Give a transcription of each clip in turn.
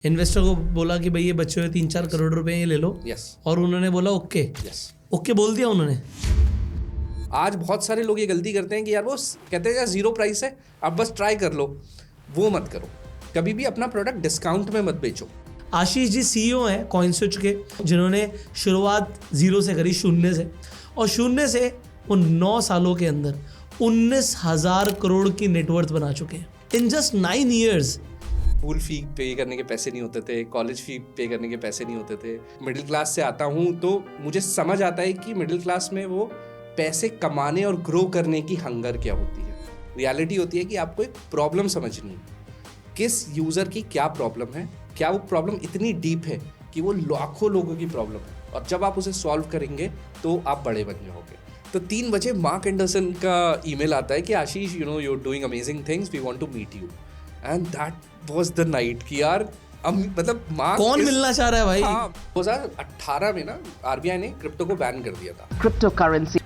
Investor को बोला कि भाई ये बच्चे हुए 3-4 करोड़ रुपए ये ले लो। यस और उन्होंने बोला ओके। यस। ओके बोल दिया उन्होंने। आज बहुत सारे लोग ये गलती करते हैं कि यार वो कहते हैं यार जीरो प्राइस है, आप बस ट्राई कर लो। वो मत करो, कभी भी अपना प्रोडक्ट डिस्काउंट में मत बेचो। आशीष जी सीईओ हैं कॉइनस्विच के, जिन्होंने शुरुआत जीरो से करी, शून्य से, और शून्य से वो 9 सालों के अंदर 19,000 करोड़ की नेटवर्थ बना चुके हैं in just 9 years. School fee पे करने के पैसे नहीं होते थे, कॉलेज फी पे करने के पैसे नहीं होते थे। मिडिल क्लास से आता हूँ तो मुझे समझ आता है कि मिडिल क्लास में वो पैसे कमाने और ग्रो करने की हंगर क्या होती है। रियलिटी होती है कि आपको एक प्रॉब्लम समझनी है, किस यूज़र की क्या प्रॉब्लम है, क्या वो प्रॉब्लम इतनी डीप है कि वो लाखों लोगों की प्रॉब्लम है, और जब आप उसे सॉल्व करेंगे तो आप बड़े बन जाओगे। तो 3 बजे मार्क एंडरसन का ईमेल आता है कि Ashish you are doing amazing things, we want to meet you. And that was the night कि यार मतलब मार्क कौन मिलना चाह रहा है भाई। हाँ, 2018 में ना आरबीआई ने क्रिप्टो को बैन कर दिया था। Cryptocurrencies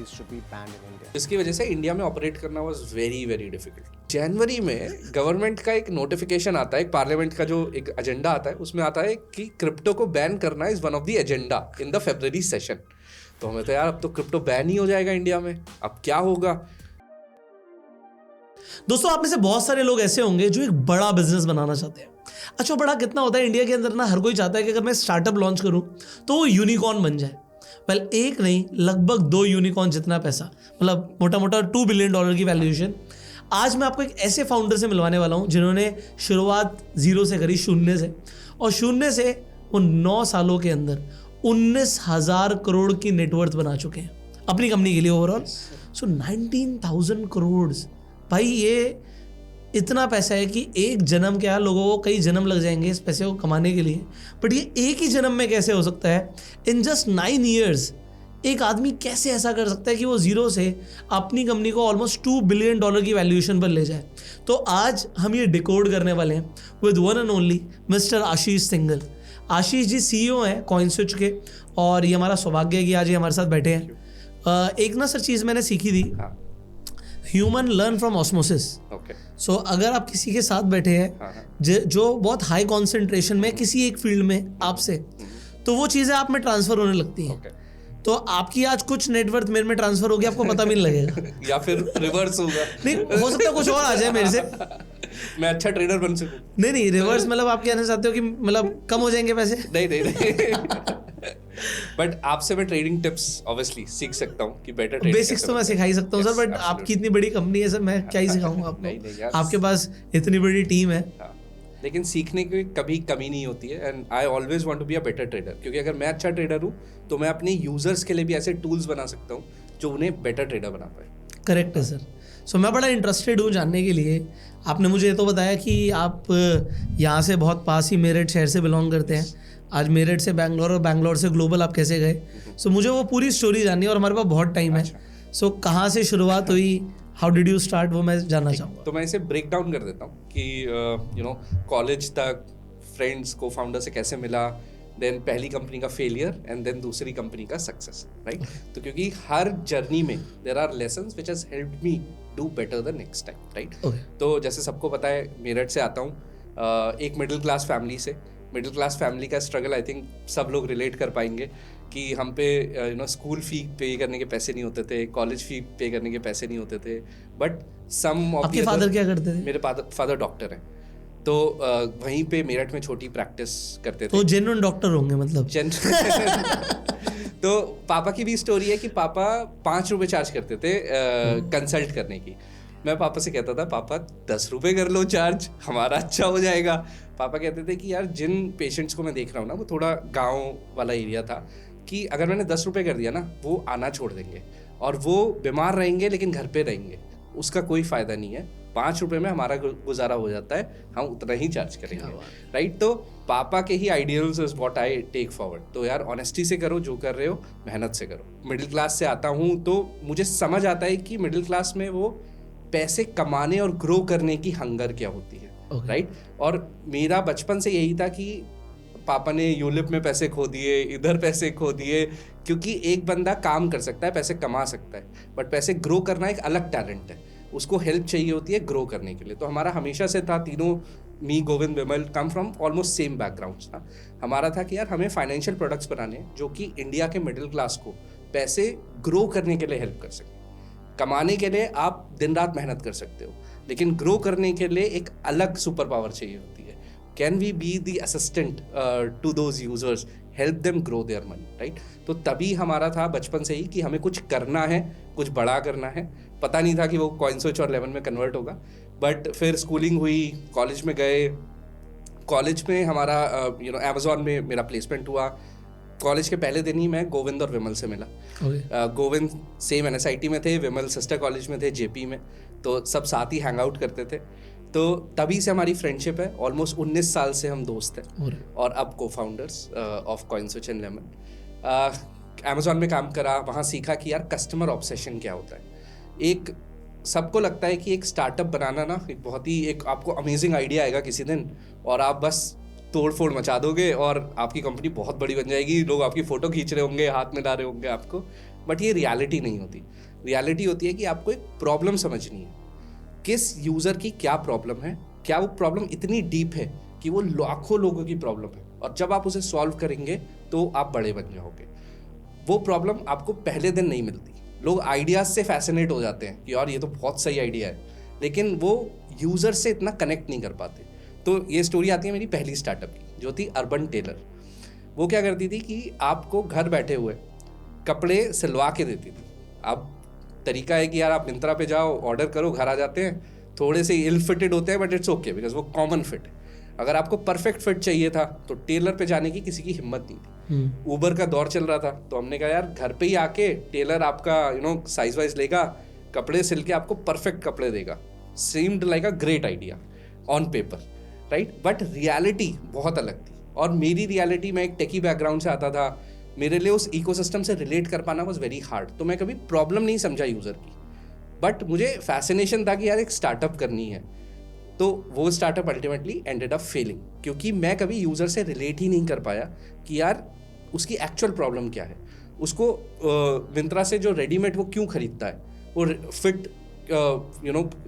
should be banned in India. इसकी वजह से इंडिया में ऑपरेट करना वाज वेरी वेरी डिफिकल्ट। जनवरी में गवर्नमेंट का एक नोटिफिकेशन आता है, एक पार्लियामेंट का जो एक एजेंडा आता है, उसमें आता है कि क्रिप्टो को बैन करना is one of the agenda in the February session. तो हमें तो यार अब तो क्रिप्टो बैन ही हो जाएगा इंडिया में, अब क्या होगा। दोस्तों, आप में से बहुत सारे लोग ऐसे होंगे जो एक बड़ा बिजनेस बनाना चाहते हैं। अच्छा, बड़ा कितना होता है इंडिया के अंदर ना, हर कोई चाहता है कि अगर मैं स्टार्टअप लॉन्च करूं तो वो यूनिकॉर्न बन जाए। वेल, एक नहीं, लगभग 2 यूनिकॉर्न जितना पैसा, मतलब मोटा मोटा $2 बिलियन की वैल्यूएशन। आज मैं आपको एक ऐसे फाउंडर से मिलवाने वाला हूं जिन्होंने शुरुआत जीरो से करी, शून्य से, और शून्य से वो 9 सालों के अंदर 19,000 करोड़ की नेटवर्थ बना चुके हैं अपनी कंपनी के लिए ओवरऑल। सो 19,000 करोड़ भाई, ये इतना पैसा है कि एक जन्म, क्या लोगों को कई जन्म लग जाएंगे इस पैसे को कमाने के लिए, बट ये एक ही जन्म में कैसे हो सकता है। इन जस्ट 9 ईयर्स एक आदमी कैसे ऐसा कर सकता है कि वो जीरो से अपनी कंपनी को ऑलमोस्ट $2 बिलियन की वैल्यूएशन पर ले जाए। तो आज हम ये डिकोड करने वाले हैं with one and only mister Ashish Singhal. Ashish ji CEO हैं कॉइनस्विच के, और ये हमारा सौभाग्य है कि आज ये हमारे साथ बैठे हैं। एक ना सर चीज़ मैंने सीखी थी, ह्यूमन लर्न फ्रॉम ऑस्मोसिस। सो अगर आप किसी के साथ बैठे हैं जो बहुत हाई कॉन्सेंट्रेशन में किसी एक फील्ड में आपसे, तो वो चीज़ें आप में ट्रांसफर होने लगती हैं। तो आपकी आज कुछ नेटवर्थ मेरे में ट्रांसफर होगी, आपको पता भी नहीं लगेगा। या फिर रिवर्स होगा। नहीं, हो सकता है कुछ और आ जाए मेरे से, मैं अच्छा ट्रेडर बन सकूं। नहीं, रिवर्स मतलब आप कहना चाहते हो कि मतलब कम हो जाएंगे पैसे? नहीं। बट आपसे मैं ट्रेडिंग टिप्स ऑब्वियसली सीख सकता हूँ कि बेटर ट्रेडिंग। बेसिक्स तो मैं सिखा ही सकता हूँ सर, बट आपकी इतनी बड़ी कंपनी है सर, मैं क्या ही सिखाऊंगा आपको। नहीं, आपके पास इतनी बड़ी टीम है। लेकिन सीखने की कभी कमी नहीं होती है, and I always want to be a better trader, क्योंकि अगर मैं अच्छा ट्रेडर हूँ तो मैं अपने यूजर्स के लिए भी ऐसे टूल्स बना सकता हूँ जो उन्हें बेटर ट्रेडर बना पाए। करेक्ट है सर। सो मैं बड़ा इंटरेस्टेड हूँ जानने के लिए। आपने मुझे ये तो बताया कि आप यहाँ से बहुत पास ही मेरठ शहर से बिलोंग करते हैं। आज मेरठ से बैंगलोर और बैंगलोर से ग्लोबल आप कैसे गए? सो मुझे वो पूरी स्टोरी जाननी है, और हमारे पास बहुत टाइम है। सो कहाँ से शुरुआत हुई, हाउ डिड यू स्टार्ट, वो मैं जानना चाहूँगा। तो मैं इसे ब्रेक डाउन कर देता हूँ कि कॉलेज तक फ्रेंड्स को फाउंडर से कैसे मिला, देन पहली कंपनी का फेलियर, एंड देन दूसरी कंपनी का सक्सेस, राइट। तो क्योंकि हर जर्नी में there are lessons which has helped me do better the next time, right. तो जैसे सबको पता है, मेरठ से आता हूँ, एक मिडिल क्लास फैमिली से। मिडिल क्लास फैमिली का स्ट्रगल आई थिंक सब लोग रिलेट कर पाएंगे कि हम पे स्कूल फी पे करने के पैसे नहीं होते थे, कॉलेज फी पे करने के पैसे नहीं होते थे, बट सम ऑफ आपके फादर क्या करते थे? मेरे फादर डॉक्टर हैं, तो वहीं पे मेरठ में छोटी प्रैक्टिस करते थे। तो जेन्युइन डॉक्टर होंगे मतलब? तो पापा की भी स्टोरी है कि पापा 5 रुपये चार्ज करते थे कंसल्ट करने की। मैं पापा से कहता था, पापा 10 रुपये कर लो चार्ज, हमारा अच्छा हो जाएगा। पापा कहते थे कि यार जिन पेशेंट्स को मैं देख रहा हूँ ना, वो थोड़ा गांव वाला एरिया था, कि अगर मैंने 10 रुपये कर दिया ना, वो आना छोड़ देंगे और वो बीमार रहेंगे लेकिन घर पे रहेंगे, उसका कोई फ़ायदा नहीं है। 5 रुपये में हमारा गुजारा हो जाता है, हम उतना ही चार्ज करेंगे, राइट। तो पापा के ही ideals is what I take forward. तो यार ऑनेस्टी से करो, जो कर रहे हो मेहनत से करो। मिडिल क्लास से आता हूँ तो मुझे समझ आता है कि मिडिल क्लास में वो पैसे कमाने और ग्रो करने की हंगर क्या होती है, राइट। और मेरा बचपन से यही था कि पापा ने यूलिप में पैसे खो दिए, इधर पैसे खो दिए, क्योंकि एक बंदा काम कर सकता है, पैसे कमा सकता है, बट पैसे ग्रो करना एक अलग टैलेंट है। उसको हेल्प चाहिए होती है ग्रो करने के लिए। तो हमारा हमेशा से था, तीनों, me, Govind, Vimal, come from almost same backgrounds था। हमारा था कि यार हमें फाइनेंशियल प्रोडक्ट्स बनाने हैं जो कि इंडिया के मिडिल क्लास को पैसे ग्रो करने के लिए हेल्प कर सकें। कमाने के लिए आप दिन रात मेहनत कर सकते हो, लेकिन ग्रो करने के लिए एक अलग सुपर पावर चाहिए होती है। Can we be the assistant to those users, help them grow their money, right? तो तभी हमारा था बचपन से ही कि हमें कुछ करना है, कुछ बड़ा करना है। पता नहीं था कि वो CoinSwitch और Lemon में कन्वर्ट होगा, बट फिर स्कूलिंग हुई, कॉलेज में गए। कॉलेज में हमारा Amazon में मेरा प्लेसमेंट हुआ। कॉलेज के पहले दिन ही मैं गोविंद और विमल से मिला। गोविंद सेम NSIT में थे, विमल सिस्टर कॉलेज में थे JP में, तो सब साथ ही हैंग आउट करते थे। तो तभी से हमारी फ्रेंडशिप है। ऑलमोस्ट 19 साल से हम दोस्त हैं और अब cofounders of CoinSwitch and Lemon। Amazon में काम करा, वहाँ सीखा कि यार कस्टमर ऑब्सेशन क्या होता है। एक सबको लगता है कि एक स्टार्टअप बनाना ना एक बहुत ही एक आपको अमेजिंग आइडिया आएगा किसी दिन और आप बस तोड़ फोड़ मचा दोगे और आपकी कंपनी बहुत बड़ी बन जाएगी, लोग आपकी फ़ोटो खींच रहे होंगे, हाथ में ला रहे होंगे आपको। बट ये रियलिटी नहीं होती। रियलिटी होती है कि आपको एक प्रॉब्लम समझनी है, किस यूज़र की क्या प्रॉब्लम है, क्या वो प्रॉब्लम इतनी डीप है कि वो लाखों लोगों की प्रॉब्लम है, और जब आप उसे सॉल्व करेंगे तो आप बड़े बन जाओगे। वो प्रॉब्लम आपको पहले दिन नहीं मिलती। लोग आइडियाज़ से फैसिनेट हो जाते हैं कि यार ये तो बहुत सही आइडिया है, लेकिन वो यूज़र से इतना कनेक्ट नहीं कर पाते। तो ये स्टोरी आती है मेरी पहली स्टार्टअप की, जो थी अर्बन टेलर। वो क्या करती थी कि आपको घर बैठे हुए कपड़े सिलवा के देती थी। अब तरीका है कि यार आप मिंत्रा पे जाओ, ऑर्डर करो, घर आ जाते हैं। थोड़े से इल फिटेड होते हैं बट इट्स ओके बिकॉज वो कॉमन फिट है। अगर आपको परफेक्ट फिट चाहिए था तो टेलर पे जाने की किसी की हिम्मत नहीं थी। ऊबर का दौर चल रहा था, तो हमने कहा यार घर पे ही आके टेलर आपका साइज वाइज लेगा, कपड़े सिल के आपको परफेक्ट कपड़े देगा। Seemed like a great idea on paper, right? But reality बहुत अलग थी। और मेरी रियलिटी, मैं एक टेकी बैकग्राउंड से आता था, मेरे लिए उस इकोसिस्टम से रिलेट कर पाना वाज वेरी हार्ड। तो मैं कभी प्रॉब्लम नहीं समझा यूज़र की, बट मुझे फैसिनेशन था कि यार एक स्टार्टअप करनी है। तो वो startup ultimately ended up Fehling, क्योंकि मैं कभी यूज़र से रिलेट ही नहीं कर पाया कि यार उसकी एक्चुअल प्रॉब्लम क्या है। उसको मिंत्रा से जो रेडीमेड वो क्यों खरीदता है, वो फिट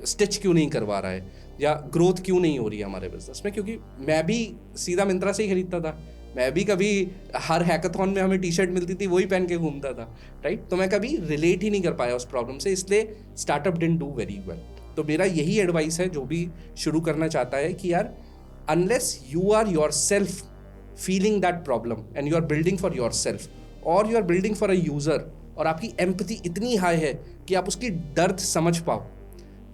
स्टिच क्यों नहीं करवा रहा है, या ग्रोथ क्यों नहीं हो रही है हमारे बिजनेस में। क्योंकि मैं भी सीधा मिंत्रा से ही खरीदता था, मैं भी कभी हर हैकाथॉन में हमें टी-शर्ट मिलती थी वही पहन के घूमता था, राइट? तो मैं कभी रिलेट ही नहीं कर पाया उस प्रॉब्लम से, इसलिए startup didn't do very well. तो मेरा यही एडवाइस है जो भी शुरू करना चाहता है कि यार unless you are yourself feeling that problem and you are building for yourself और you are building for a user, और आपकी एम्पैथी इतनी हाई है कि आप उसकी दर्द समझ पाओ,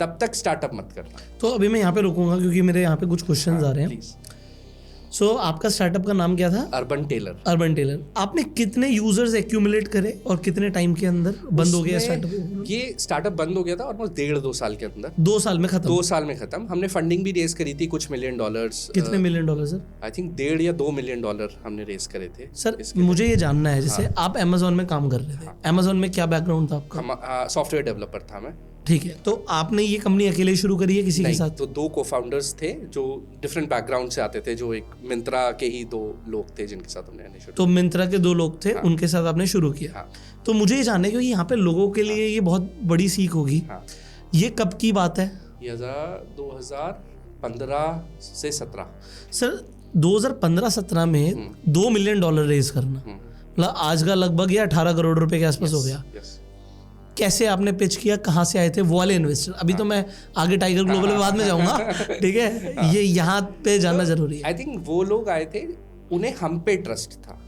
तब तक स्टार्टअप मत करना। तो अभी मैं यहाँ पे रुकूंगा क्योंकि मेरे यहाँ पे कुछ क्वेश्चंस आ रहे हैं। प्लीज। सो आपका स्टार्टअप का नाम क्या था? Urban tailor. Urban tailor. आपने कितने यूजर्स एक्यूमुलेट करे और कितने टाइम के अंदर बंद हो गया स्टार्टअप? ये स्टार्टअप बंद हो गया था ऑलमोस्ट 1.5-2 साल के अंदर। 2 साल में खत्म? 2 साल में खत्म। हमने फंडिंग भी रेज करी थी कुछ $1 million। कितने $1 million सर? आई थिंक $1.5 या $2 million हमने रेज करे थे। सर मुझे ये जानना है, जैसे आप अमेजोन में काम कर रहे थे, अमेजोन में क्या बैकग्राउंड था आपका? सॉफ्टवेयर डेवलपर था मैं। ठीक है, तो आपने ये कंपनी अकेले शुरू करी है किसी के साथ? तो 2 को-फाउंडर्स थे जो डिफरेंट बैकग्राउंड से आते थे, जो एक मिंत्रा के ही 2 लोग थे जिनके साथ हमने शुरू। तो मिंत्रा के 2 लोग थे, उनके साथ आपने शुरू किया। हाँ। तो मुझे ये जानना है क्योंकि यहाँ पे लोगों के लिए ये बहुत बड़ी सीख होगी। हाँ। ये कब की बात है? ये 2015 से 17। सर 2015-17 में $2 million रेज करना, मतलब आज का लगभग या 18 करोड़ रुपए के आसपास हो गया। कैसे आपने पिच किया, कहाँ से आए थे वो वाले इन्वेस्टर? अभी तो मैं आगे टाइगर ग्लोबल में बाद में जाऊंगा, ठीक है? ये यहाँ पे जानना जरूरी है। आई थिंक वो लोग आए थे, उन्हें हम पे ट्रस्ट था।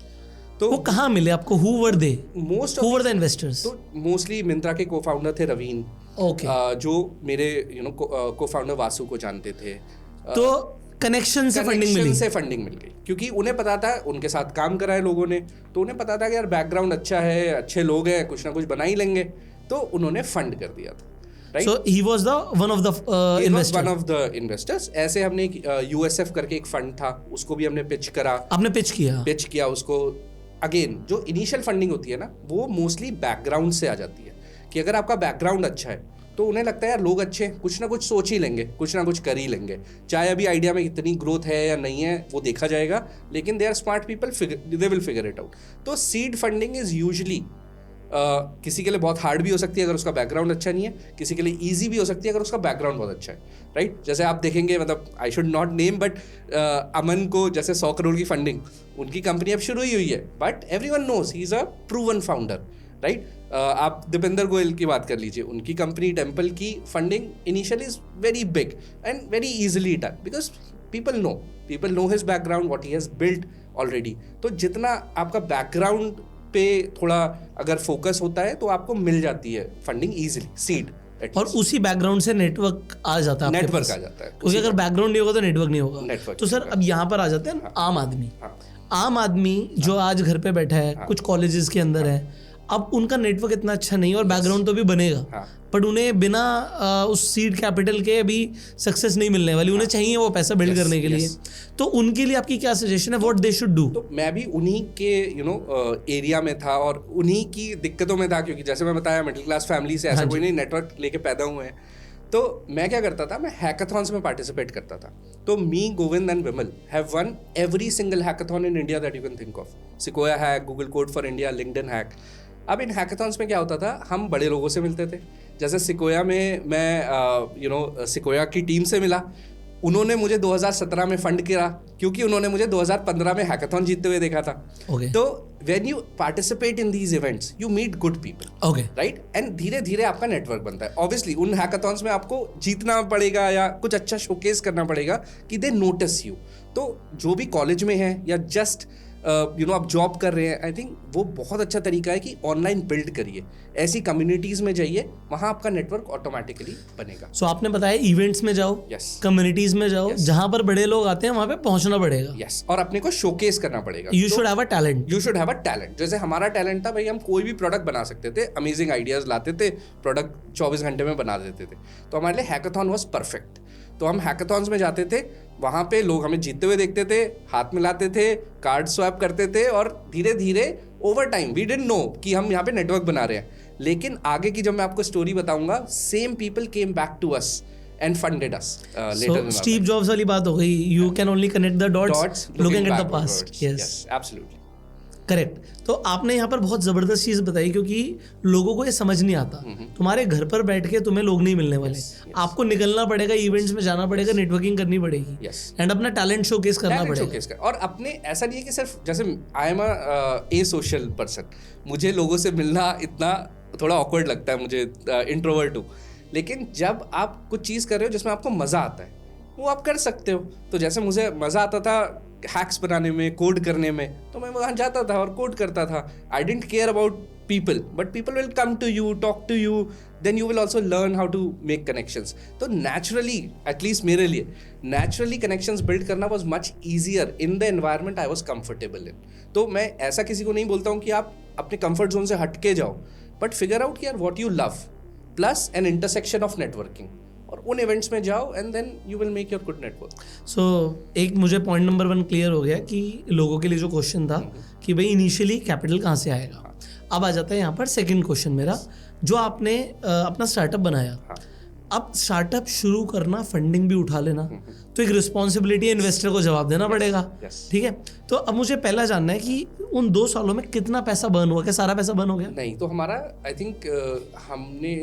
तो वो कहाँ मिले आपको? Who were they? Most who were the investors? तो मोस्टली मिंत्रा के को-फाउंडर थे रवीन, जो मेरे को-फाउंडर वासु को जानते थे। तो कनेक्शन से फंडिंग मिल गई, क्योंकि उन्हें पता था, उनके साथ काम करा है लोगों ने, तो उन्हें पता था कि यार बैकग्राउंड अच्छा है, अच्छे लोग हैं, कुछ ना कुछ बना ही लेंगे, तो उन्होंने फंड कर दिया था, right? So he was the one of the investors. ऐसे हमने एक USF करके एक फंड था, उसको भी हमने पिच करा। आपने पिच किया उसको। अगेन जो इनिशियल फंडिंग होती है ना, वो मोस्टली बैकग्राउंड से आ जाती है, कि अगर आपका बैकग्राउंड अच्छा है तो उन्हें लगता है यार लोग अच्छे, कुछ ना कुछ सोच ही लेंगे, कुछ ना कुछ कर ही लेंगे, चाहे अभी आइडिया में कितनी ग्रोथ है या नहीं है वो देखा जाएगा, लेकिन they are smart people, they will figure it out. तो सीड फंडिंग इज यूजुअली किसी के लिए बहुत हार्ड भी हो सकती है अगर उसका बैकग्राउंड अच्छा नहीं है, किसी के लिए ईजी भी हो सकती है अगर उसका बैकग्राउंड बहुत अच्छा है, राइट? जैसे आप देखेंगे, मतलब I should not name, but Aman को जैसे 100 करोड़ की फंडिंग, उनकी कंपनी अब शुरू ही हुई है, but everyone knows he is a proven founder, right? आप दीपेंद्र गोयल की बात कर लीजिए, उनकी कंपनी टेम्पल की funding initially is very big and very easily done because people know his background, what he has built already. तो जितना आपका बैकग्राउंड पे थोड़ा अगर फोकस होता है तो आपको मिल जाती है फंडिंग इजीली, सीड. और उसी बैकग्राउंड से नेटवर्क आ जाता है, नेटवर्क आ जाता है, क्योंकि अगर बैकग्राउंड नहीं होगा तो नेटवर्क नहीं होगा. तो सर अब यहाँ पर आ जाते हैं आम आदमी. आम आदमी जो आज घर पे बैठा है, कुछ कॉलेजेस के अंदर है, अब उनका नेटवर्क इतना अच्छा नहीं है और बैकग्राउंड तो भी बनेगा, बट उन्हें बिना उस सीड कैपिटल के अभी सक्सेस नहीं मिलने वाली, उन्हें चाहिए वो पैसा बिल्ड करने के लिए. तो उनके लिए आपकी क्या सजेशन है, व्हाट दे शुड डू? तो मैं भी उन्हीं के एरिया में था और उन्हीं की दिक्कतों में था, क्योंकि जैसे मैं बताया मिडिल क्लास फैमिली से, ऐसा कोई नहीं नेटवर्क लेके पैदा हुए हैं. तो मैं क्या करता था, मैं हैकाथॉन्स में पार्टिसिपेट करता था. तो me, Govind and Vimal have won every single hackathon in India that you can think of. Sequoia hack, Google code for India, LinkedIn hack. अब इन हैकाथॉन्स में क्या होता था, हम बड़े लोगों से मिलते थे. जैसे सिकोया में मैं सिकोया की टीम से मिला, उन्होंने मुझे 2017 में फंड किया क्योंकि उन्होंने मुझे 2015 में हैकाथॉन जीतते हुए देखा था. तो when you participate in these events you meet good people, right? And धीरे धीरे आपका नेटवर्क बनता है. ऑब्वियसली उन हैकाथॉन्स में आपको जीतना पड़ेगा या कुछ अच्छा शोकेस करना पड़ेगा कि दे नोटिस यू. तो जो भी कॉलेज में है या जस्ट आप जॉब कर रहे हैं, आई थिंक वो बहुत अच्छा तरीका है कि ऑनलाइन बिल्ड करिए, ऐसी कम्युनिटीज़ में जाइए, वहाँ आपका नेटवर्क ऑटोमेटिकली बनेगा. सो आपने बताया इवेंट्स में जाओ, कम्युनिटीज़ में जाओ, जहाँ पर बड़े लोग आते हैं वहाँ पे पहुँचना पड़ेगा. और अपने को शोकेस करना पड़ेगा. You should have a talent. You should have a talent. जैसे हमारा टैलेंट था भाई, हम कोई भी प्रोडक्ट बना सकते थे, अमेजिंग आइडियाज़ लाते थे, प्रोडक्ट 24 घंटे में बना देते थे. तो हमारे लिए हैकाथॉन वॉज परफेक्ट. तो हम हैकाथॉन्स में जाते थे, वहाँ पे लोग हमें जीतते हुए देखते थे, हाथ मिलाते थे, कार्ड स्वैप करते थे, और धीरे धीरे over time we didn't know कि हम यहाँ पे नेटवर्क बना रहे हैं. लेकिन आगे की जब मैं आपको स्टोरी बताऊंगा, same people came back to us and funded us later. Steve Jobs वाली बात हो गई, you can only connect the dots looking at the past. Yes, absolutely correct. तो आपने यहाँ पर बहुत ज़बरदस्त चीज़ बताई, क्योंकि लोगों को ये समझ नहीं आता. तुम्हारे घर पर बैठ के तुम्हें लोग नहीं मिलने वाले. आपको निकलना पड़ेगा, इवेंट्स में जाना पड़ेगा, नेटवर्किंग करनी पड़ेगी, एंड अपना टैलेंट शोकेस करना पड़ेगा. और अपने ऐसा नहीं है कि सिर्फ, जैसे I am a social person, मुझे लोगों से मिलना इतना थोड़ा ऑकवर्ड लगता है, मुझे इंट्रोवर्ट हूँ. लेकिन जब आप कुछ चीज़ कर रहे हो जिसमें आपको मज़ा आता है, वो आप कर सकते हो. तो जैसे मुझे मज़ा आता था हैक्स बनाने में, कोड करने में, तो मैं वहाँ जाता था और कोड करता था. I didn't care about people, but people will come to you, talk to you, then you will also learn how to make connections. तो नेचुरली, एटलीस्ट मेरे लिए नेचुरली कनेक्शंस बिल्ड करना was much easier in the environment I was comfortable in. तो मैं ऐसा किसी को नहीं बोलता हूँ कि आप अपने कंफर्ट जोन से हट के जाओ, बट फिगर आउट यार what you love plus an intersection of networking, और उन इवेंट्स में जाओ and then you will make your good network. So एक मुझे पॉइंट नंबर 1 क्लियर हो गया कि लोगों के लिए जो क्वेश्चन था कि भाई इनिशियली कैपिटल कहाँ से आएगा. अब आ जाता है यहाँ पर सेकंड क्वेश्चन मेरा, जो आपने अपना स्टार्टअप बनाया. अब स्टार्टअप शुरू करना, फंडिंग भी उठा लेना, तो एक रिस्पॉन्सिबिलिटी है, इन्वेस्टर को जवाब देना पड़ेगा. ठीक है. तो अब मुझे पहला जानना है कि उन 2 सालों में कितना पैसा बर्न हुआ, क्या सारा पैसा बर्न हो गया? नहीं, तो हमारा आई थिंक हमने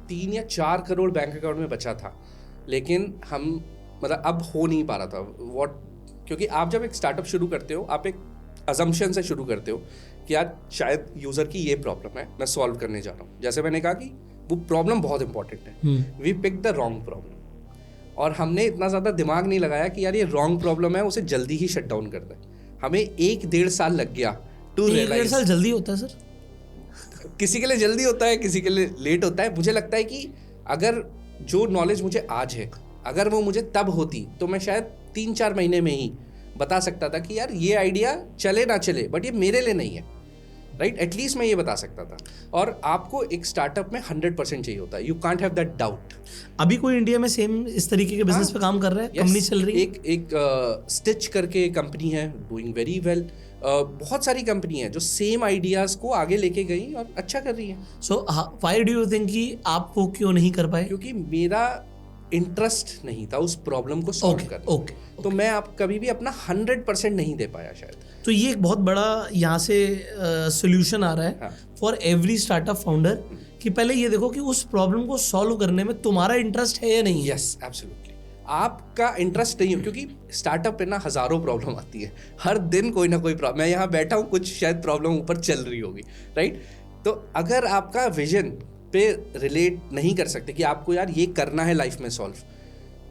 3 या 4 करोड़ बैंक अकाउंट में बचा था, लेकिन हम मतलब अब हो नहीं पा रहा था. क्योंकि आप जब एक स्टार्टअप शुरू करते हो, आप एक अजम्पशन से शुरू करते हो कि यार शायद यूज़र की ये प्रॉब्लम है, मैं सॉल्व करने जा रहा हूँ. जैसे मैंने कहा कि वो प्रॉब्लम बहुत इंपॉर्टेंट है, we pick the wrong problem, और हमने इतना ज़्यादा दिमाग नहीं लगाया कि यार ये रॉन्ग प्रॉब्लम है, उसे जल्दी ही शट डाउन कर दें. हमें 1-1.5 साल लग गया टू रियलाइज. 1-1.5 साल जल्दी होता है सर? किसी के लिए जल्दी होता है, किसी के लिए लेट होता है. मुझे लगता है कि अगर जो नॉलेज मुझे आज है, अगर वो मुझे तब होती तो मैं शायद 3-4 महीने में ही बता सकता था कि यार ये आइडिया चले ना चले, बट ये मेरे लिए नहीं है, राइट? एटलीस्ट मैं ये बता सकता था. और आपको एक स्टार्टअप में 100% चाहिए होता है, you can't have that doubt. अभी कोई इंडिया में सेम इस तरीके के बिजनेस पे काम कर रहा है? कंपनी चल रही है? एक स्टिच करके कंपनी है, डूइंग वेरी वेल. बहुत सारी कंपनी है जो सेम आइडियाज़ को आगे लेके गई और अच्छा कर रही है. So why do you think कि आप वो क्यों नहीं कर पाए? क्योंकि मेरा इंटरेस्ट नहीं था उस प्रॉब्लम को सॉल्व करने ओके। तो मैं आप कभी भी अपना 100% नहीं दे पाया शायद। तो ये एक बहुत बड़ा यहाँ से सोल्यूशन आ रहा है हाँ। फॉर एवरी स्टार्टअप फाउंडर कि पहले ये देखो कि उस प्रॉब्लम को सॉल्व करने में तुम्हारा इंटरेस्ट है या नहीं है। यस एब्सोल्युटली, आपका इंटरेस्ट नहीं हो, क्योंकि स्टार्टअप पे ना हजारों प्रॉब्लम आती है हर दिन, कोई ना कोई प्रॉब्लम। मैं यहाँ बैठा हूँ, कुछ शायद प्रॉब्लम ऊपर चल रही होगी, राइट। तो अगर आपका विजन पे रिलेट नहीं कर सकते कि आपको यार ये करना है लाइफ में सॉल्व,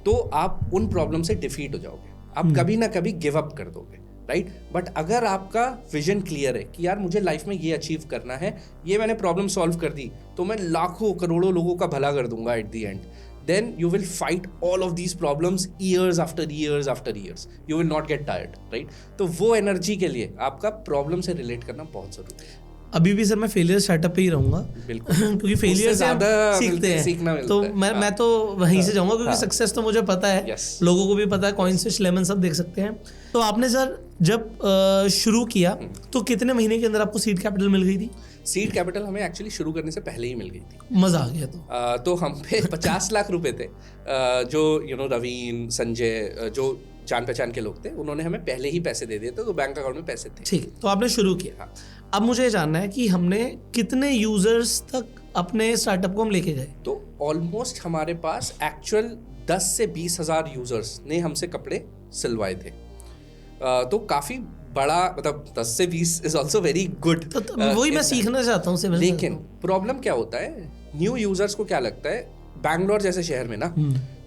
तो आप उन प्रॉब्लम से डिफीट हो जाओगे, आप कभी ना कभी गिव अप कर दोगे, राइट। बट अगर आपका विजन क्लियर है कि यार मुझे लाइफ में ये अचीव करना है, ये मैंने प्रॉब्लम सॉल्व कर दी तो मैं लाखों करोड़ों लोगों का भला कर दूंगा at the end, then you will fight all of these problems years after years after years. You will not get tired, right? तो वो एनर्जी के लिए आपका प्रॉब्लम से रिलेट करना बहुत जरूरी है। अभी भी सर मैं फेलियर स्टार्टअप पे ही रहूंगा बिल्कुल क्योंकि फेलियर से हम सीखते हैं। सीखना मिलता तो है। मैं तो वहीं से जाऊंगा क्योंकि सक्सेस तो मुझे पता है, Yes. लोगों को भी पता है, कॉइन फिश लेमन सब देख सकते हैं। तो आपने सर जब शुरू किया तो कितने महीने के अंदर आपको सीड कैपिटल मिल गई थी? सीड कैपिटल हमें एक्चुअली शुरू करने से पहले ही मिल गई थी। मजा आ गया तो हम पे 50 लाख रुपए थे, जो रवीन, संजय, जो जान पहचान के लोग थे, उन्होंने हमें पहले ही पैसे दे दिए थे, तो बैंक अकाउंट में पैसे थे। ठीक, तो आपने शुरू किया। हाँ। अब मुझे ये जानना है कि हमने कितने यूजर्स तक अपने स्टार्टअप को हम लेके गए? तो ऑलमोस्ट हमारे पास एक्चुअल 10 से 20 हज़ार यूजर्स ने हमसे कपड़े सिलवाए थे। तो काफ़ी बड़ा, मतलब 10 से 20 इज ऑल्सो वेरी गुड। तो वही मैं सीखना चाहता हूँ। लेकिन प्रॉब्लम क्या होता है, न्यू यूजर्स को क्या लगता है, बैंगलोर जैसे शहर में ना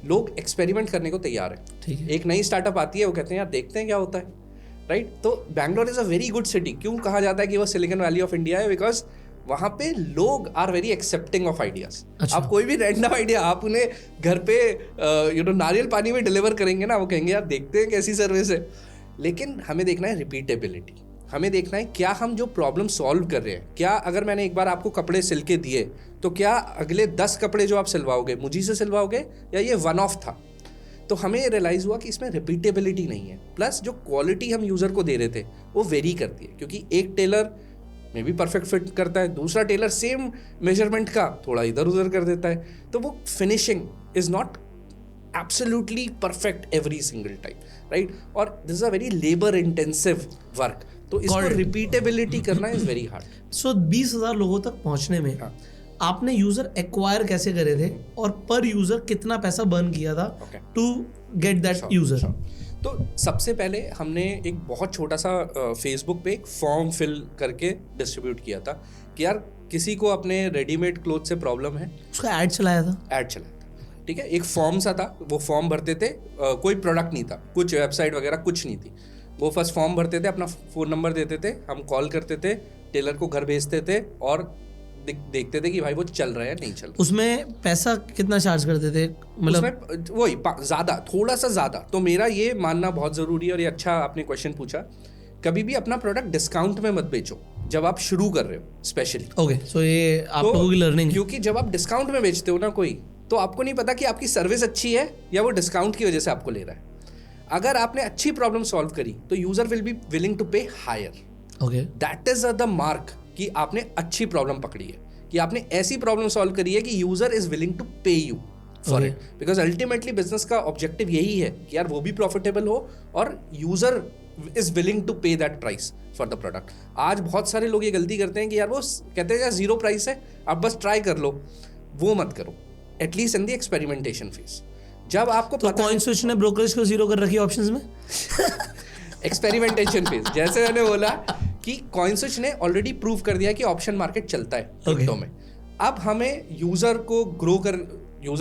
लोग एक्सपेरिमेंट करने को तैयार है। ठीक है। एक नई स्टार्टअप आती है, वो कहते हैं यार देखते हैं क्या होता है, राइट। तो Bangalore is a very good city. क्यों कहा जाता है कि वो सिलिकॉन वैली ऑफ इंडिया है? बिकॉज वहाँ पे लोग are very accepting of ideas. अच्छा। आप कोई भी रैंडम आइडिया आप उन्हें घर पे नारियल पानी में डिलीवर करेंगे ना, वो कहेंगे यार देखते हैं कैसी सर्विस है। लेकिन हमें देखना है रिपीटेबिलिटी, हमें देखना है क्या हम जो प्रॉब्लम सॉल्व कर रहे हैं, क्या अगर मैंने एक बार आपको कपड़े सिल के दिए तो क्या अगले 10 कपड़े जो आप सिलवाओगे मुझी से सिलवाओगे या ये वन ऑफ था? तो हमें रियलाइज़ हुआ कि इसमें रिपीटेबिलिटी नहीं है। प्लस जो क्वालिटी हम यूज़र को दे रहे थे वो वेरी करती है, क्योंकि एक टेलर में भी परफेक्ट फिट करता है, दूसरा टेलर सेम मेजरमेंट का थोड़ा इधर उधर कर देता है, तो वो finishing is not absolutely perfect every single time, right. और this is a very labour intensive work, तो इसको रिपीटेबिलिटी करना इज वेरी हार्ड। सो 20,000 लोगों तक पहुंचने में आपने यूजर एक्वायर कैसे करे थे और पर यूजर कितना पैसा बर्न किया था टू गेट दैट यूजर? तो सबसे पहले हमने एक बहुत छोटा सा फेसबुक पे एक फॉर्म फिल करके डिस्ट्रीब्यूट किया था कि यार किसी को अपने रेडीमेड क्लोथ से प्रॉब्लम है, उसका ऐड चलाया था। ठीक है। एक फॉर्म सा था, वो फॉर्म भरते थे, कोई प्रोडक्ट नहीं था, कुछ वेबसाइट वगैरह कुछ नहीं थी, वो फर्स्ट फॉर्म भरते थे, अपना फ़ोन नंबर देते थे, हम कॉल करते थे, टेलर को घर भेजते थे और देखते थे कि भाई वो चल रहा है नहीं चल रहा। उसमें पैसा कितना चार्ज करते थे? मतलब वही ज़्यादा, थोड़ा सा ज़्यादा। तो मेरा ये मानना बहुत ज़रूरी है, और ये अच्छा आपने क्वेश्चन पूछा, कभी भी अपना प्रोडक्ट डिस्काउंट में मत बेचो जब आप शुरू कर रहे हो स्पेशली। ओके, सो ये आप लोगों की लर्निंग है। क्योंकि जब आप डिस्काउंट में बेचते हो ना कोई, तो आपको नहीं पता कि आपकी सर्विस अच्छी है या वो डिस्काउंट की वजह से आपको ले रहा है। अगर आपने अच्छी प्रॉब्लम सॉल्व करी तो user will be willing to pay higher. Okay, that is the mark कि आपने अच्छी प्रॉब्लम पकड़ी है, कि आपने ऐसी प्रॉब्लम सॉल्व करी है कि user is willing to pay you for it. Because ultimately business का ऑब्जेक्टिव यही है कि यार वो भी प्रॉफिटेबल हो और यूजर इज विलिंग टू पे that price for the product. आज बहुत सारे लोग ये गलती करते हैं कि यार वो कहते हैं यार 0 प्राइस है, आप बस ट्राई कर लो। वो मत करो, at least in the experimentation phase. जब आपको तो कॉइन स्विच ने ब्रोकरेज को 0 कर रखी है ऑप्शंस में। एक्सपेरिमेंटेशन फेज, जैसे मैंने बोला कि कॉइन स्विच ने ऑलरेडी प्रूव कर दिया कि ऑप्शन मार्केट चलता है क्रिप्टो में। अब हमें यूजर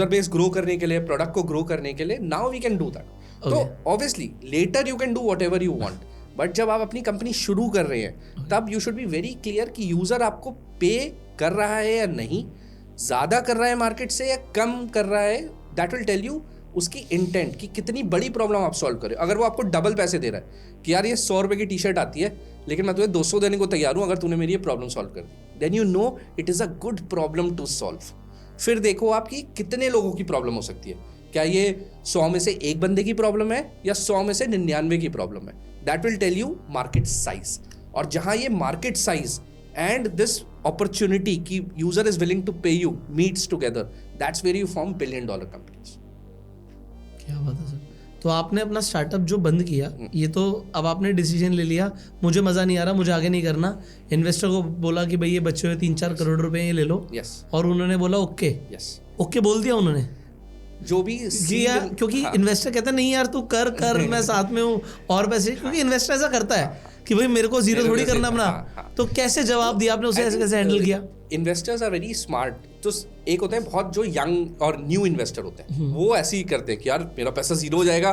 बेस ग्रो करने के लिए, प्रोडक्ट को ग्रो करने के लिए, now we can do that. तो obviously later you can do whatever you want, but जब आप अपनी कंपनी शुरू कर रहे हैं तब you should be very clear कि यूजर आपको पे कर रहा है या नहीं, ज्यादा कर रहा है मार्केट से या कम कर रहा है। दैट विल टेल यू उसकी इंटेंट कि कितनी बड़ी प्रॉब्लम आप सॉल्व करें। अगर वो आपको डबल पैसे दे रहा है कि यार ये 100 रुपए की टी शर्ट आती है लेकिन मैं तुम्हें 200 देने को तैयार हूं अगर तूने मेरी ये प्रॉब्लम सॉल्व कर दी, then you know it is a good problem to solve. फिर देखो आपकी कितने लोगों की प्रॉब्लम हो सकती है, क्या ये 100 में से एक बंदे की प्रॉब्लम है या 100 में से 99 की प्रॉब्लम है। That will tell you market size. और जहां ये market size and this opportunity कि user is willing to pay you meets together, that's where you form $1 billion companies. क्या बात है सर। तो आपने अपना स्टार्टअप जो बंद किया, ये तो अब आपने डिसीजन ले लिया, मुझे मज़ा नहीं आ रहा, मुझे आगे नहीं करना, इन्वेस्टर को बोला कि भाई ये बच्चे हुए 3-4 करोड़ रुपए ये ले लो, यस और उन्होंने बोला ओके, यस, ओके बोल दिया उन्होंने जो भी कि यार, क्योंकि इन्वेस्टर कहता है नहीं यार तू कर मैं साथ में हूँ और पैसे, क्योंकि इन्वेस्टर ऐसा करता है कि भाई मेरे को जीरो थोड़ी करना अपना। तो कैसे जवाब दिया आपने उसे, ऐसे कैसे हैंडल किया? Investors are very smart. तो एक होते हैं बहुत जो यंग और न्यू इन्वेस्टर होते हैं, वो ऐसे ही करते हैं कि यार मेरा पैसा जीरो हो जाएगा।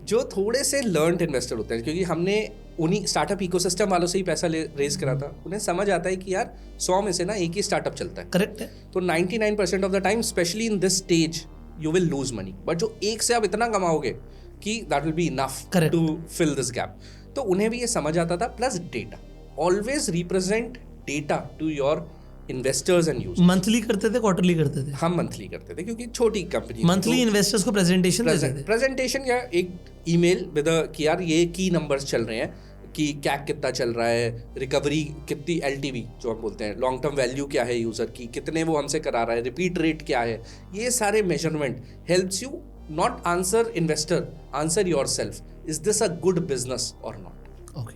जो थोड़े से लर्नड इन्वेस्टर होते हैं, क्योंकि हमने उन्हीं स्टार्टअप इकोसिस्टम वालों से ही पैसा रेज करा था, उन्हें समझ आता है कि यार 100 में से ना एक ही स्टार्टअप चलता है। करेक्ट है। तो 99% of the time, specially in this stage, you will lose money, but जो एक से आप इतना कमाओगे कि that will be enough to fill this gap. तो उन्हें भी ये समझ आता था। Plus data, always represent data to your investors and users. Monthly करते थे, क्वार्टरली करते थे? हम मंथली करते थे, क्योंकि छोटी कंपनी। मंथली इन्वेस्टर्स को प्रेजेंटेशन देते थे? प्रेजेंटेशन या एक ईमेल विद कि यार ये की नंबर्स चल रहे हैं, कि कैक कितना चल रहा है, रिकवरी कितनी, LTV जो हम बोलते हैं, लॉन्ग टर्म वैल्यू क्या है यूजर की, कितने वो हमसे करा रहा है, रिपीट रेट क्या है। ये सारे measurement helps you not answer investor, answer yourself, is this a good business और नॉट। ओके,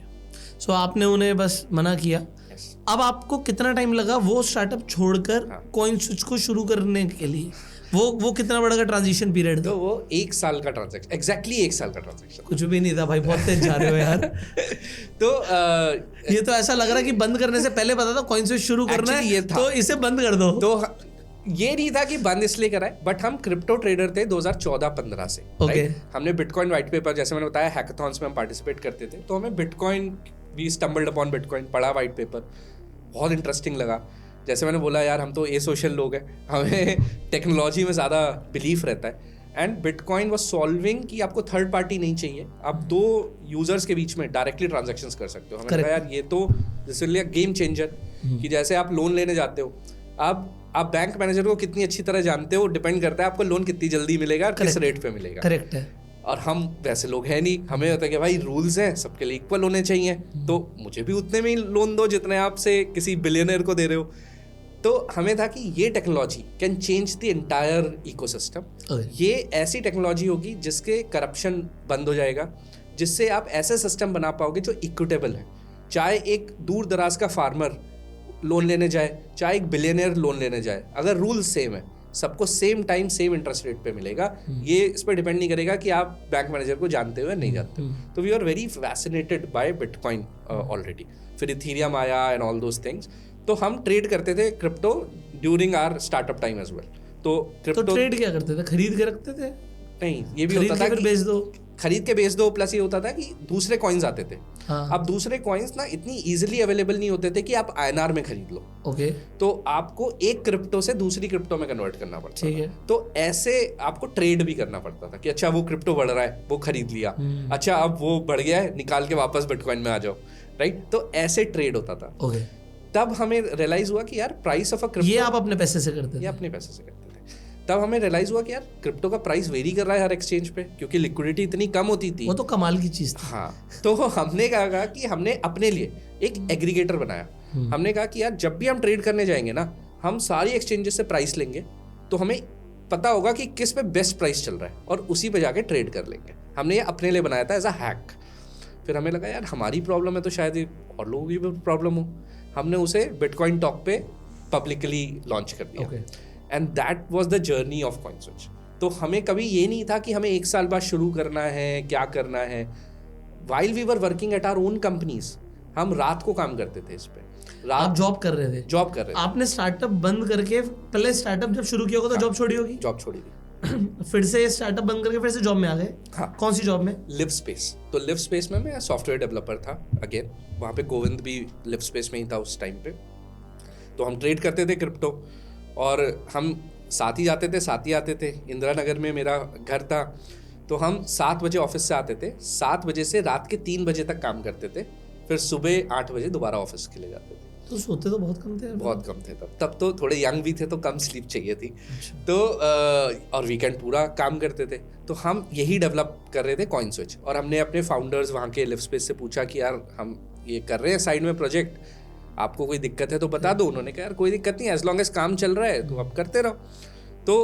सो आपने उन्हें बस मना किया। अब आपको कितना टाइम लगा वो स्टार्टअप छोड़कर कॉइन स्विच को शुरू करने के लिए? वो कितना बड़ा का ट्रांजिशन पीरियड था? तो वो 1 साल का ट्रांजैक्शन, एग्जैक्टली 1 साल का ट्रांजैक्शन। कुछ भी नहीं था भाई, बहुत तेज जा रहे हो यार। तो ये तो ऐसा लग रहा है कि बंद करने से पहले पता था कॉइन स्विच शुरू करना है, ये था, तो इसे बंद कर दो। तो ये नहीं था कि बंद इसलिए कराए, बट हम क्रिप्टो ट्रेडर थे 2014-15 से। Okay. हमने बिटकॉइन व्हाइट पेपर, जैसे मैंने बताया, हैकाथॉन्स में हम पार्टिसिपेट करते थे, तो हमें bitcoin, we stumbled upon bitcoin, पढ़ा व्हाइट पेपर, बहुत इंटरेस्टिंग लगा। जैसे मैंने बोला यार हम तो ए सोशल लोग हैं, हमें टेक्नोलॉजी में ज़्यादा बिलीफ रहता है। एंड बिटकॉइन वाज सॉल्विंग कि आपको थर्ड पार्टी नहीं चाहिए, आप 2 यूजर्स के बीच में डायरेक्टली ट्रांजैक्शंस कर सकते हो। हमें कहा यार ये तो इसलिए गेम चेंजर, कि जैसे आप लोन लेने जाते हो, आप बैंक मैनेजर को कितनी अच्छी तरह जानते हो, डिपेंड करता है आपको लोन कितनी जल्दी मिलेगा और किस रेट पे मिलेगा। करेक्ट है। और हम वैसे लोग हैं नहीं, हमें होता है कि भाई रूल्स हैं, सबके लिए इक्वल होने चाहिए, तो मुझे भी उतने में ही लोन दो जितने आपसे किसी बिलियनर को दे रहे हो। तो हमें था कि ये technology can change the entire ecosystem. ये ऐसी टेक्नोलॉजी होगी जिसके करप्शन बंद हो जाएगा, जिससे आप ऐसे सिस्टम बना पाओगे जो इक्विटेबल है। चाहे एक दूर दराज का फार्मर लोन लेने जाए, चाहे एक बिलियनर लोन लेने जाए, अगर रूल सेम है, सबको same time same interest rate पे मिलेगा। ये इस पर डिपेंड नहीं करेगा कि आप बैंक मैनेजर को जानते हो या नहीं जानते हो। तो we are very fascinated by bitcoin already. फिर इथीरियम आया एंड ऑल दोज थिंग्स। तो हम ट्रेड करते थे crypto during our startup time as well. तो क्रिप्टो ट्रेड क्या करते थे? खरीद के रखते थे? नहीं, ये भी होता था कि बेच दो, खरीद के बेच दो। प्लस ये होता था कि दूसरे कॉइन्स आते थे। हाँ। अब दूसरे कॉइन्स ना इतनी इजीली अवेलेबल नहीं होते थे कि आप INR में खरीद लो। ओके। तो आपको एक क्रिप्टो से दूसरी क्रिप्टो में कन्वर्ट करना पड़ता ठीक है। तो ऐसे आपको ट्रेड भी करना पड़ता था कि अच्छा वो क्रिप्टो बढ़ रहा है, वो खरीद लिया, अच्छा अब वो बढ़ गया है, निकाल के वापस बिटकॉइन में आ जाओ, राइट। तो ऐसे ट्रेड होता था। ओके। तब हमें रियलाइज हुआ कि यार प्राइस ऑफ अ क्रिप्टो, ये आप अपने पैसे से करते थे? ये अपने पैसे से करते थे। तब हमें रियलाइज हुआ कि यार क्रिप्टो का प्राइस वेरी कर रहा है हर एक्सचेंज पे, क्योंकि लिक्विडिटी इतनी कम होती थी। वो तो कमाल की चीज थी। हाँ, तो हमने कहा कि हमने अपने लिए एक एग्रीगेटर बनाया। हमने कहा कि यार जब भी हम ट्रेड करने जाएंगे ना, हम सारी एक्सचेंजेस से प्राइस लेंगे, तो हमें पता होगा कि किस पे बेस्ट प्राइस चल रहा है और उसी पे जाके ट्रेड कर लेंगे। हमने ये अपने लिए बनाया था एज अ हैक। फिर हमें लगा यार हमारी प्रॉब्लम है तो शायद ये और लोगों की भी प्रॉब्लम हो। हमने उसे बिटकॉइन टॉक पे पब्लिकली लॉन्च कर दिया। And that was the journey of coin switch. तो हमें कभी ये नहीं था कि हमें 1 साल बाद शुरू करना है, क्या करना है। While we were working at our own companies, हम रात को काम करते थे इस पे। आप जॉब कर रहे थे? जॉब कर रहे थे। आपने स्टार्टअप बंद करके, पहले स्टार्टअप जब शुरू किया होगा तो जॉब छोड़ी होगी? जॉब छोड़ी थी। फिर से स्टार्टअप बंद करके फिर से जॉब में आ गए? हाँ। कौन सी जॉब में? Live space. तो लिव स्पेस में मैं सॉफ्टवेयर डेवलपर था अगेन। वहाँ पे गोविंद भी लिव स्पेस में ही था उस टाइम पे। तो हम ट्रेड करते थे क्रिप्टो और हम साथ ही जाते थे, साथ ही आते थे। इंदिरा नगर में मेरा घर था। तो हम 7 बजे ऑफिस से आते थे, 7 बजे से रात के 3 बजे तक काम करते थे, फिर सुबह 8 बजे दोबारा ऑफिस के लिए जाते थे। तो सोते तो बहुत कम थे? बहुत कम थे तब तो थोड़े यंग भी थे तो कम स्लीप चाहिए थी। तो और वीकेंड पूरा काम करते थे। तो हम यही डेवलप कर रहे थे कॉइन स्विच। और हमने अपने फाउंडर्स वहाँ के लिव स्पेस से पूछा कि यार हम ये कर रहे हैं साइड में प्रोजेक्ट, आपको कोई दिक्कत है तो बता दो। उन्होंने कहा यार कोई दिक्कत नहीं, एज लॉन्ग एज काम चल रहा है तो आप करते रहो। तो